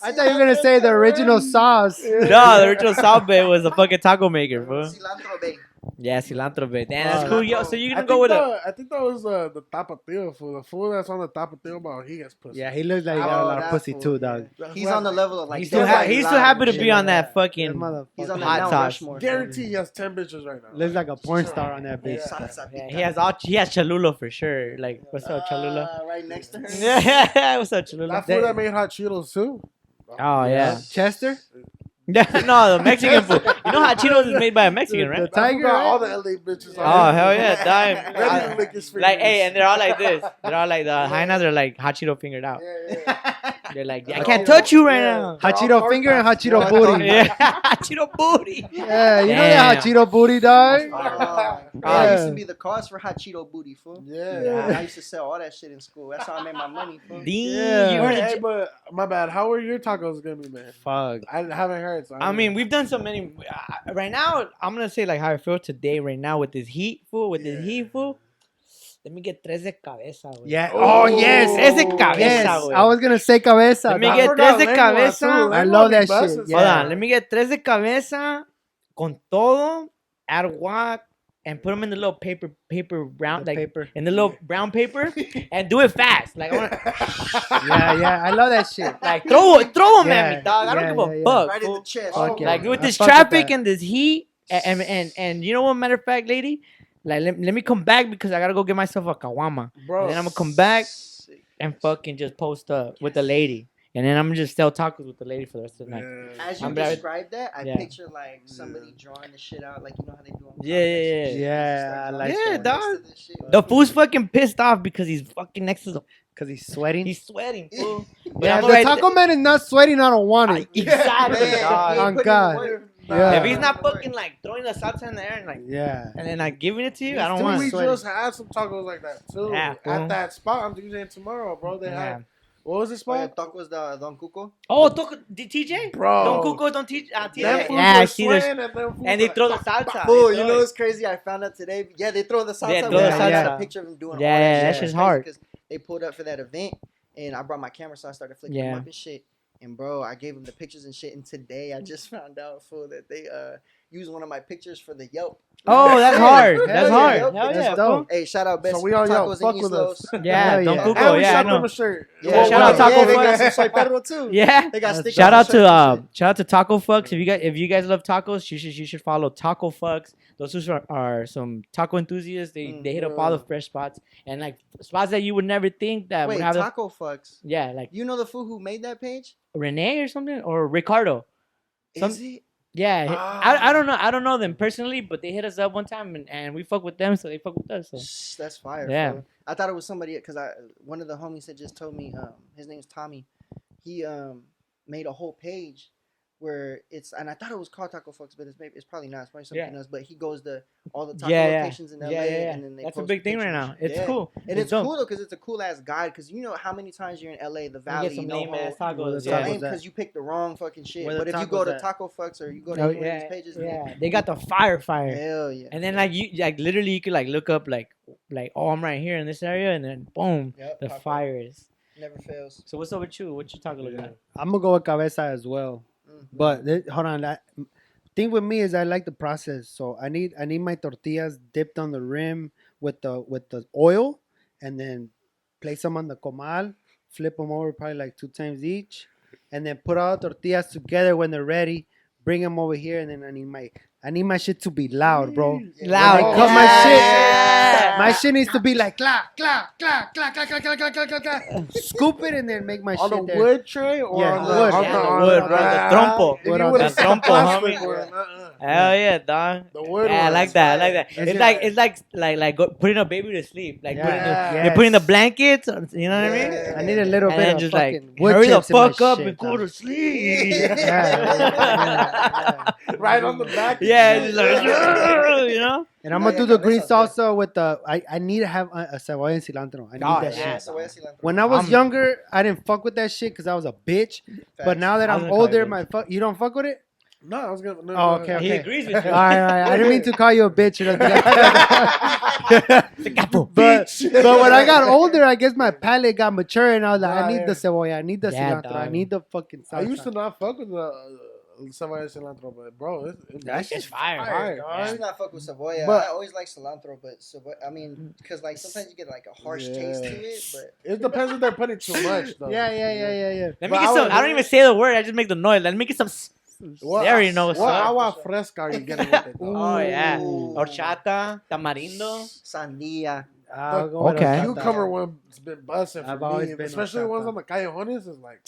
I thought you were gonna say the original sauce. No, the original salt bay was the fucking taco maker, fool. Cilantro bay. Yeah, cilantro bay. Damn, that's Wow. cool. Yo, so you're I gonna think go with it? I think that was the tapatio fool. The fool that's on the tapatio about he gets pussy. Yeah, he looks like he got a lot of that pussy fool, too, dog. He's on the level of like. He's too happy to be on that That fucking. motherfucker He's on the hot Mount sauce. Rushmore. Guarantee he has 10 bitches right now. looks like a porn star on that bitch. Salsa Yeah, he has Cholula for sure. Like, what's up, Cholula? Right next to her. Yeah, what's up, Cholula? That fool that made hot Cheetos too. Oh yeah. Chester, No, the Mexican food. You know how Cheetos is made by a Mexican, right? the That fool tiger. got all Right? the LA bitches. Oh hell yeah, dime. Ready to lick his fingers. Like, hey, and they're all like this. They're all like the hyenas are like hot Cheeto fingered out. Yeah. They're like, I can't touch you right now. Hot Cheeto finger and hot Cheeto booty. Yeah, hot Cheeto booty. Yeah, you know that hot Cheeto booty, dog. That used to be the cost for hot Cheeto booty, fool. Yeah. I used to sell all that shit in school. That's how I made my money, fool. Damn, Yeah. you heard Hey, it. but my bad. How are your tacos gonna be, man? Fuck. I haven't heard. So I mean, we've done so many. Right now, I'm gonna say like how I feel today. Right now with this heat, fool. let me get tres de cabeza, güey. Yeah. Oh, yes. Tres de cabeza, Yes. güey. I was gonna say cabeza. Let me dog. get forgot tres de lengua, cabeza. too. I Lengua love be that busting shit. some. Hold Yeah. on, let me get tres de cabeza con todo, add guac, and put them in the little paper brown, The like paper. in the little brown paper, and do it fast. Like I want Yeah. I love that shit. like throw them Yeah, at me, dog. I don't yeah, give a yeah. fuck. Right in fool. the chest. Fuck yeah. Like with I this fuck with traffic that. and this heat, and you know what? Matter of fact, lady, like let me come back because I gotta go get myself a kawama. Bro, And then I'm gonna come back and fucking just post up with the lady, and then I'm gonna just sell tacos with the lady for the rest of the night. yeah. As you I'm very- described that, I Yeah. picture like somebody drawing the shit out, like you know how they do on Yeah, yeah, comics and shit. yeah. They just start Yeah, I drawing like shit that. next to Yeah, the shit. The fool's fucking pissed off because he's fucking next to the. Cause he's sweating. He's sweating, fool. But Yeah, I'm if the alright- taco man is not sweating, I don't want it. Exactly, Man, he dog. ain't On putting in the God. work. Yeah. If he's not fucking like throwing the salsa in the air and like Yeah. and then like giving it to you, I don't Dude, want we it. sweating. just had some tacos like that too. Yeah, fool. At that spot, I'm using tomorrow, bro. They Yeah. had what was the Oh, yeah, spot? tacos the Don Cuco. Oh, TJ? Bro. Don't Cuco, don't teach. Them Yeah. fools Yeah, I were see this. sweating and them fools And they like, throw the salsa. Oh, They you throw know it. what's crazy? I found out today. Yeah, they throw the salsa. Yeah, throw the I got salsa. a picture of them doing Yeah, all yeah, that shit. shit's It's hard. crazy 'cause they pulled up for that event, and I brought my camera, so I started flicking Yeah. them up and shit. And bro, I gave them the pictures and shit. And today I just found out, fool, that they used one of my pictures for the Yelp. Oh, that's hard. Hell That's yeah, hard. Yelp. Hell That's yeah, dope. Hey, shout out Best So we all Yelp. Tacos Fuck in with East us. Los. Yeah, Hell don't yeah. Cuco. And we Yeah, I shot them know. a shirt. Yeah, Well, shout out Taco yeah, they got Fucks. some soy perro too. Yeah. They got That's stickers. Shout on out shirts and shit. to Taco Fucks. If you guys love tacos, you should follow Taco Fucks. Those who are some taco enthusiasts. They hit up all the fresh spots and like spots that you would never think that Wait, would have. Taco Fucks. Yeah, like You know the fool who made that page? Renee or something or Ricardo. Is he? Yeah, Ah. I don't know them personally, but they hit us up one time and we fuck with them, so they fuck with us. So. Shh, that's fire. Yeah. Fool. I thought it was somebody because one of the homies had just told me his name's Tommy. He made a whole page where it's and I thought it was called Taco Fucks, but it's probably not. It's probably something Yeah. else. But he goes to all the taco Yeah. locations in LA, Yeah. and then they That's a post big thing right pictures now. and shit. It's Yeah. cool. And it's dope. cool though because it's a cool ass guide. Because you know how many times you're in LA, the You Valley, get some no lame ass Where tacos. the Yeah. tacos at? because you picked the wrong fucking shit. Where the But if you go tacos to at? Taco Fucks or you go to Oh, any of yeah, these pages, yeah. They got the fire. hell yeah. And then like you like literally you could like look up like oh I'm right here in this area and then boom Yep, the Taco. fire is. Never fails. So what's up with you? What you talking looking at? I'm gonna go with cabeza as well. But hold on, that thing with me is I like the process. So I need my tortillas dipped on the rim with the oil, and then place them on the comal, flip them over probably like 2 times each, and then put all the tortillas together when they're ready. Bring them over here, and then I need my shit to be loud, bro. Loud. When they cut my shit, Yeah. my shit needs to be like clap, clap, clap, clap, clap, clap, clap, clap, clap, clap, clap. Scoop it and then make my On shit the there. wood tray or Yeah, on the the wood. on Yeah, the, the on wood, the bro, the back? trompo. If Wood you on would've the said trompo, plastic homie. one, Hell yeah, dog. The wood Yeah, I one. like that. I like that. It's It's like putting a baby to sleep. Like Yeah. putting Yeah. you're putting the blankets. You know what I mean? Yeah. I need a little And bit then of just fucking like wood hurry the chips in my fuck up shit, and go dog. to sleep. Yeah. Right on the back. Yeah, it's like, you know. And I'm Yeah, gonna do yeah, the green that sounds salsa with the. I need to have a cebolla and cilantro. I need Oh, that yeah. shit. So where's cilantro? When I was I'm- younger, I didn't fuck with that shit because I was a bitch. But Facts. now that I was I'm gonna call you older, bitch. you don't fuck with it. No, I was gonna. No, Oh, no, okay, He okay. agrees with All you. right. I didn't mean to call you a bitch. You know, Capo. but when I got older, I guess my palate got mature, and I was like, I need Yeah. the cebolla, I need the Yeah, cilantro, I dog. need the fucking salsa. I used to not fuck with the cebolla cilantro, but bro, That shit's fire. I Yeah. used to not fuck with Savoya. But- I always like cilantro, but I mean, because like sometimes you get like a harsh taste to it. But It depends if they're putting too much though. Yeah. Let me But get I some. would- I don't even say the word. I just make the noise. Let me get some. They already know what's What up. agua fresca are you getting with it? Though? Oh yeah, Ooh. horchata, tamarindo. Sandia. I'll go with Okay. horchata. Cucumber one's been busting I've for always me, been especially the ones horchata. on the callejones. Is like,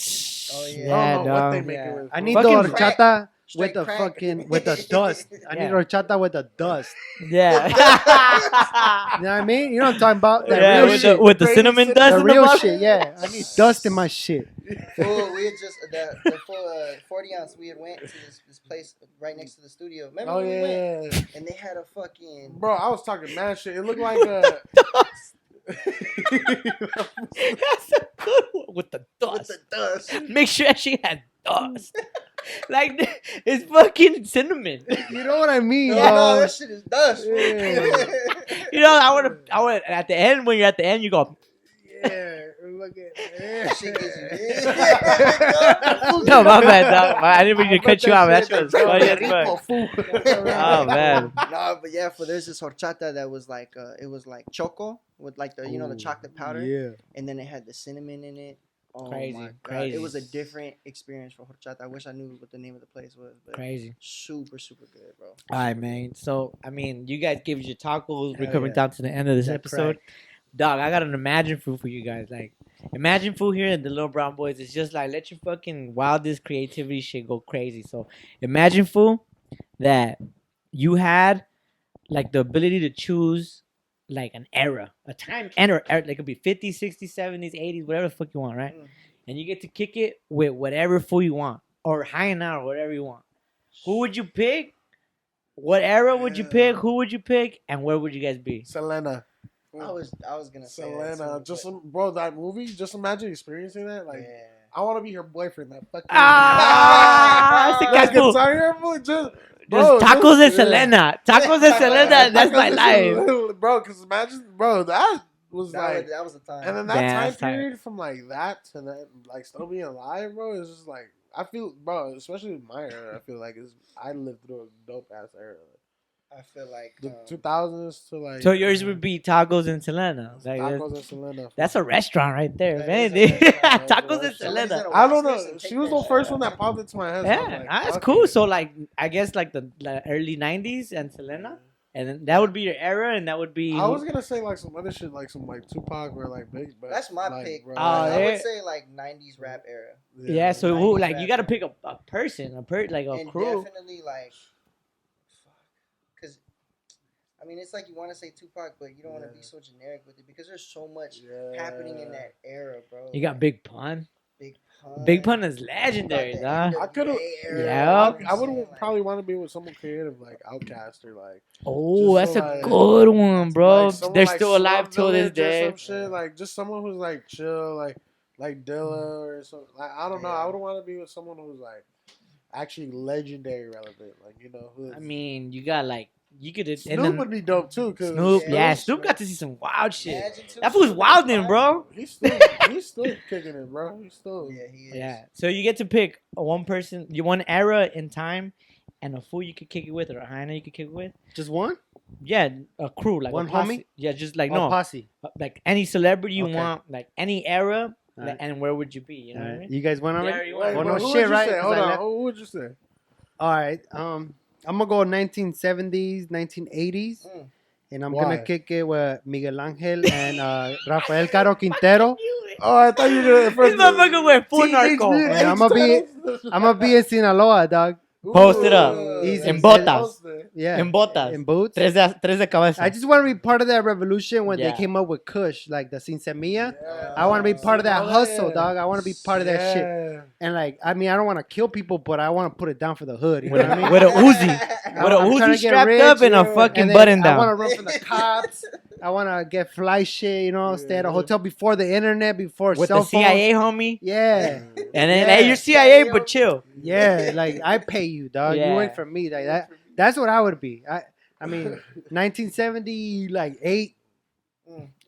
Oh yeah. Yeah, I don't know what dog. they make Yeah. it with. I need Fucking the horchata Straight with the crack. fucking with the dust. I need Yeah. horchata with the dust. Yeah. You know what I mean? You know what I'm talking about? That Yeah, real with shit. with the Crazy cinnamon cinnamon. dust The in the real bottom. shit, yeah. I need dust in my shit. Fool, we had just the full 40 ounce. We had went to this place right next to the studio. Remember Oh when we went? yeah, And they had a fucking. bro. I was talking mad shit. It looked like a. That's a good one with the With dust. the dust. Make sure she had dust. Like it's fucking cinnamon. You know what I mean, Yeah, no, bro? that shit is dust. bro. You know, I would at the end when you're at the end, you go. Yeah, look at That shit gets you. No, my bad, dog. I didn't mean to cut you off. That shit was funny as Rico, fuck. fool. Oh man. No, but yeah, for there's this horchata that was like it was like choco with like the the chocolate powder, Yeah. and then it had the cinnamon in it. Oh Crazy, my God. crazy. It was a different experience for horchata. I wish I knew what the name of the place was, but Crazy. super good, bro. All right, man. So I mean, you guys gave us your tacos. We're Hell coming yeah. down to the end of this That episode. Dog, I got an imagine food for you guys. Like, imagine food here at the Little Brown Boys. It's just like let your fucking wildest creativity shit go crazy. So, imagine food that you had like the ability to choose like an era, a time era. Like, it could be 50s, 60s, 70s, 80s, whatever the fuck you want, right? Mm. And you get to kick it with whatever food you want or hanging out or whatever you want. Who would you pick? What era would you pick? Who would you pick? And where would you guys be? Selena. I was gonna say that Selena. too, Just but- bro, that movie. Just imagine experiencing that. Like, yeah. I want to be her boyfriend. That fucking. Ah, I think Like, that's cool. entire fool, just Tacos and yeah. Selena. Tacos and Selena. That's my life. Bro, because imagine, bro, that was like, that was the time. and then that Damn, time that's tight. period from like that to that, like still being alive, bro, is just like I feel, bro, especially in my era, I feel like I lived through a dope ass era. I feel like The 2000s to like. So yours would be tacos and Selena. Like, Tacos and Selena. that's a restaurant right there, That man. is a restaurant, Tacos bro. and Somebody's Selena. gonna I don't watch this know. and She take was that the first shit. one that popped into my head. so I'm Yeah, like, that's fuck cool. it. So like, I guess like the early '90s and Selena, and then that would be your era, and that would be. I was gonna say like some other shit, like some like Tupac or like Big, but That's my like, pick. bro, Oh, I yeah. would say like '90s rap era, Yeah, so who 90s like you rap got to era. pick a person, like a and crew. definitely like, because I mean it's like you want to say Tupac, but you don't want to be so generic with it because there's so much happening in that era, bro. You got Big Pun. Big Pun. Big Pun is legendary, You dog. got the I could've- NWA era, Yeah. you know what I I'm would saying? Like, probably want to be with someone creative like Outkast or like. Oh, Just that's so, a like- good one, bro. like someone They're like still alive Slum till this Village or day. Some shit, like just someone who's like chill, like Dilla or something. Like I don't know. I would want to be with someone who's like actually legendary relevant. Like who. I mean, you got like you could. And Snoop then would be dope too. Cause Snoop, Yeah, yeah, Snoop. Snoop got to see some wild shit. imagine too, That fool's Snoop wilding, and bro. he's still kicking it, bro. He's still. Yeah, he is. Yeah. So you get to pick one person, one era in time, and a fool you could kick it with, or a hyena you could kick it with. Just one? Yeah, a crew, like One a posse. homie? Yeah, just like Oh, no, posse. like any celebrity you Okay. want, like any era, Alright. and where would you be? You know what I mean? You guys went Yeah, already? you Wait, went. Well, but no who shit, would you right? say? 'Cause Hold I on. left- Who would you say? All right. I'm gonna go 1970s, 1980s, Mm. and I'm Why? gonna kick it with Miguel Angel and Rafael Caro Quintero. Oh, I thought you were the first. This motherfucker went full Teenage narco. Mutant And Ninja I'm gonna be in Sinaloa, dog. Post it up. Easy. En botas. Yeah. En botas. In boots. Tres de cabeza. I just want to be part of that revolution when Yeah. they came up with Kush, like the Sin Semilla. Yeah. I want to be part of that Oh, hustle, yeah. dog. I want to be part of that shit. Yeah. And like, I mean, I don't want to kill people, but I want to put it down for the hood. You know what I mean? with a Uzi. I'm With a trying to Uzi get strapped rich, up and a yeah. fucking And then button I want to down. run from the cops. I want to get fly shit, you know, stay at a Yeah. hotel before the internet, before With cell the CIA, homie. phones. Yeah. And then, Yeah. hey, you're CIA, but chill. Yeah, like I pay you, dog. Yeah. You wait for me, like that. That's what I would be. I mean, 1970, like 8.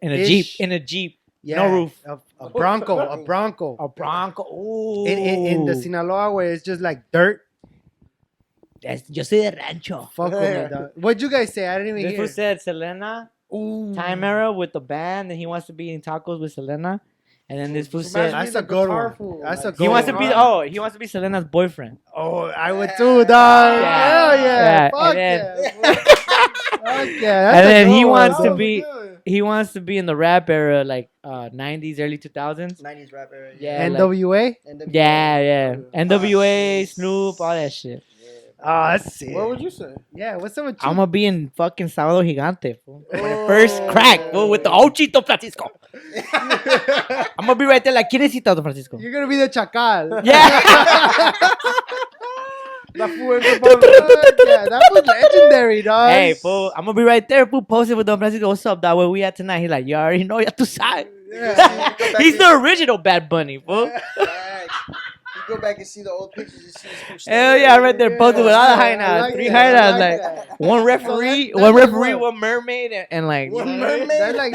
In a Ish. Jeep. In a Jeep. Yeah, No roof. a Bronco, a Bronco. A Bronco. Ooh. In the Sinaloa where it's just like dirt. Yo soy de rancho. Fuck with me, dog. What'd you guys say? I didn't even This hear. fool said Selena. Ooh. Time era with the band, and he wants to be in tacos with Selena. And then this fool Imagine said That's being a the good guitar one. fool, That's a like, good he one. wants to be. He wants to be Selena's boyfriend. Oh, I would too, dog. Yeah. Hell yeah. Yeah, Fuck and yeah. Fuck yeah. That's And a then good he one, wants dog. to be. He wants to be in the rap era, like 90s, early 2000s. 90s rap era. Yeah. NWA. NWA. Yeah. NWA, Snoop, all that shit. Oh, that's it. What would you say? Yeah, what's up with you? I'm gonna be in fucking Sábado Gigante, fool. When it first Oh. crack, fool, with the Ochito Francisco. I'm gonna be right there like, ¿quién es Cito Francisco? You're gonna be the chacal. Yeah. That fool in the Fuck yeah, that was legendary, dog. Hey, fool, I'm gonna be right there, fool, posted with Don Francisco. What's up, dog? Where we at tonight? He's like, you already know, ya tu sabes. Yeah. He's the original Bad Bunny, fool. Facts. He go back and see the old pictures. You see this Hell yeah, right there, both with all the high I nots, like 3 that, high I nots, like like that. one referee, that's like what? one mermaid, and like One you know what I mean? mermaid? That's like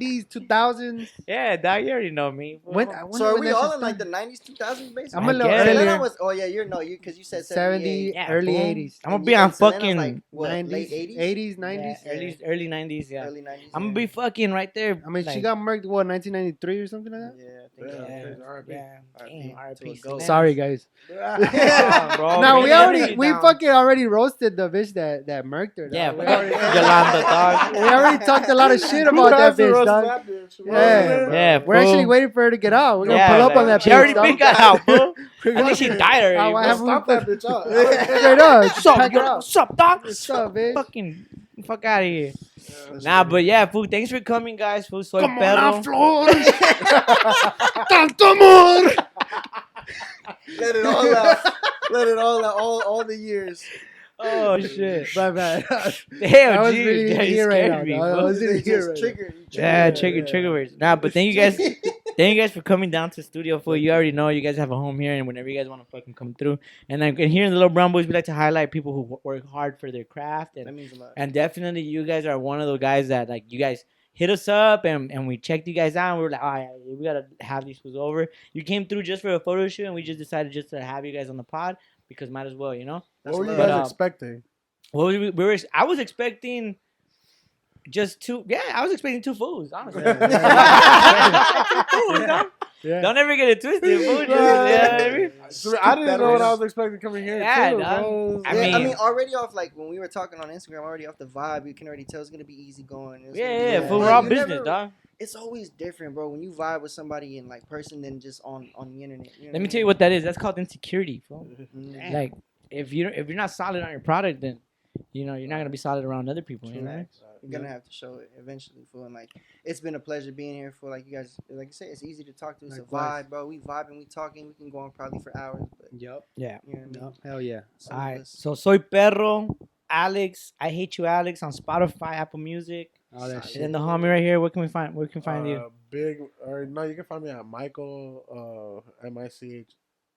90s, 2000s. Yeah, dog, you already know me. When, I wonder So are when we that all shit's in like the done. 90s, 2000s, basically? I'm a little guess. Selena earlier. was. Oh yeah, because you said 70, 78. Yeah, early boom. 80s. I'm gonna And be you- on and Selena's fucking like, what, 90s, late 80s? 80s, 90s. yeah, early 90s, yeah. Early 90s. I'm gonna yeah. be fucking right there. I mean, she like, got murked, what, 1993 or something like that? Yeah, I think Yeah. so. yeah, R.I.P. yeah. R.I.P. Damn, to R.I.P. a ghost. Selena. Sorry, guys. Nah, bro. No, bring we the already, energy we down. fucking already roasted the bitch that murked her. Dog. Yeah, we fuck already, Yolanda, dog. we already talked a lot of shit Who about that has to bitch, roast dog. that bitch? Yeah, Yeah, We're actually fool. waiting for her to get out. We're gonna Yeah, pull up like, on that she bitch. already dog. been got out, bro. We're I think she gonna- died already. why bro. have we Stop put- that bitch up. Straight up. What's up, Pack her yo? out. What's up, dog? What's up, bitch? Fucking fuck out of here. that's Nah, funny. but yeah, fool. Thanks for coming, guys. Fool, soy Como perro. la flor. Tanto amor. Let it all out. Let it all out. All the years. Oh shit. My bad. Damn, I was G, really yeah, you here right scared now, me, dog. I fool. was in They here just right trigger. Yeah, Yeah, trigger words. Nah, but thank you guys for coming down to the studio, fool. You already know you guys have a home here, and whenever you guys want to fucking come through. And then here in the Little Brown Boys, we like to highlight people who work hard for their craft, That and means a lot. definitely you guys are one of those guys that like you guys hit us up and we checked you guys out and we were like, all right, we gotta have these fools over. You came through just for a photo shoot, and we just decided just to have you guys on the pod because might as well, you know. What were you But, guys expecting? What we were, I was expecting just two. Yeah, I was expecting two fools, honestly. Two fools, dog. Yeah. Don't ever get it twisted, fool. Just, yeah, I mean, So I didn't know what I was expecting coming here. Yeah, too, dog. bro. I I mean- mean, already off like when we were talking on Instagram, already off the vibe, you can already tell it's gonna be easy going. It's gonna be yeah, like- fool. but We're all you business, never- dog. It's always different, bro. When you vibe with somebody in like person than just on the internet. You know Let me tell you what that is. That's called insecurity, fool. Mhm. Like if you're not solid on your product, then you know you're not gonna be solid around other people. You know what I mean? You're gonna have to show it eventually, fool. And like, it's been a pleasure being here for like you guys. Like I said, it's easy to talk to. It's Likewise. a vibe, bro. We vibing, we talking. We can go on probably for hours. But Yup. Yeah. you know what I mean? Yup. Hell yeah. Some All of right. us- So soy perro, Alex. I hate you, Alex, on Spotify, Apple Music. All that And And shit. then the homie right here. Where can we find? Where can we find you? Big or no, you can find me at Michael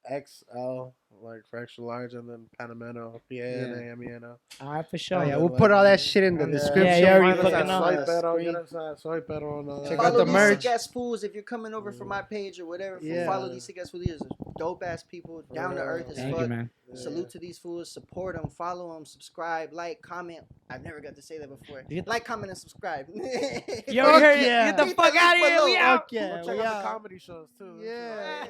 MICHXL, like for extra large, and then Panameno, PANAMENO. All right, for sure. Oh, yeah, we'll put all that shit in the Yeah, description. yeah, you already Find us fucking at know. Soy Perro, Screen. get us at Soy Perro on Check out Follow the these merch. sick ass fools if you're coming over from my page or whatever. Yeah. Follow these sick ass fools. These are dope ass people, down to earth as Thank fuck. you, man. Salute to these fools. Support them. Follow them. Subscribe. Like. Comment. I've never got to say that before. Get- Like, comment, and subscribe. You Fuck already heard it. yeah. Get the Hit fuck the out of link here. We below. out. Fuck yeah. Check we out out. the comedy shows too. Yeah.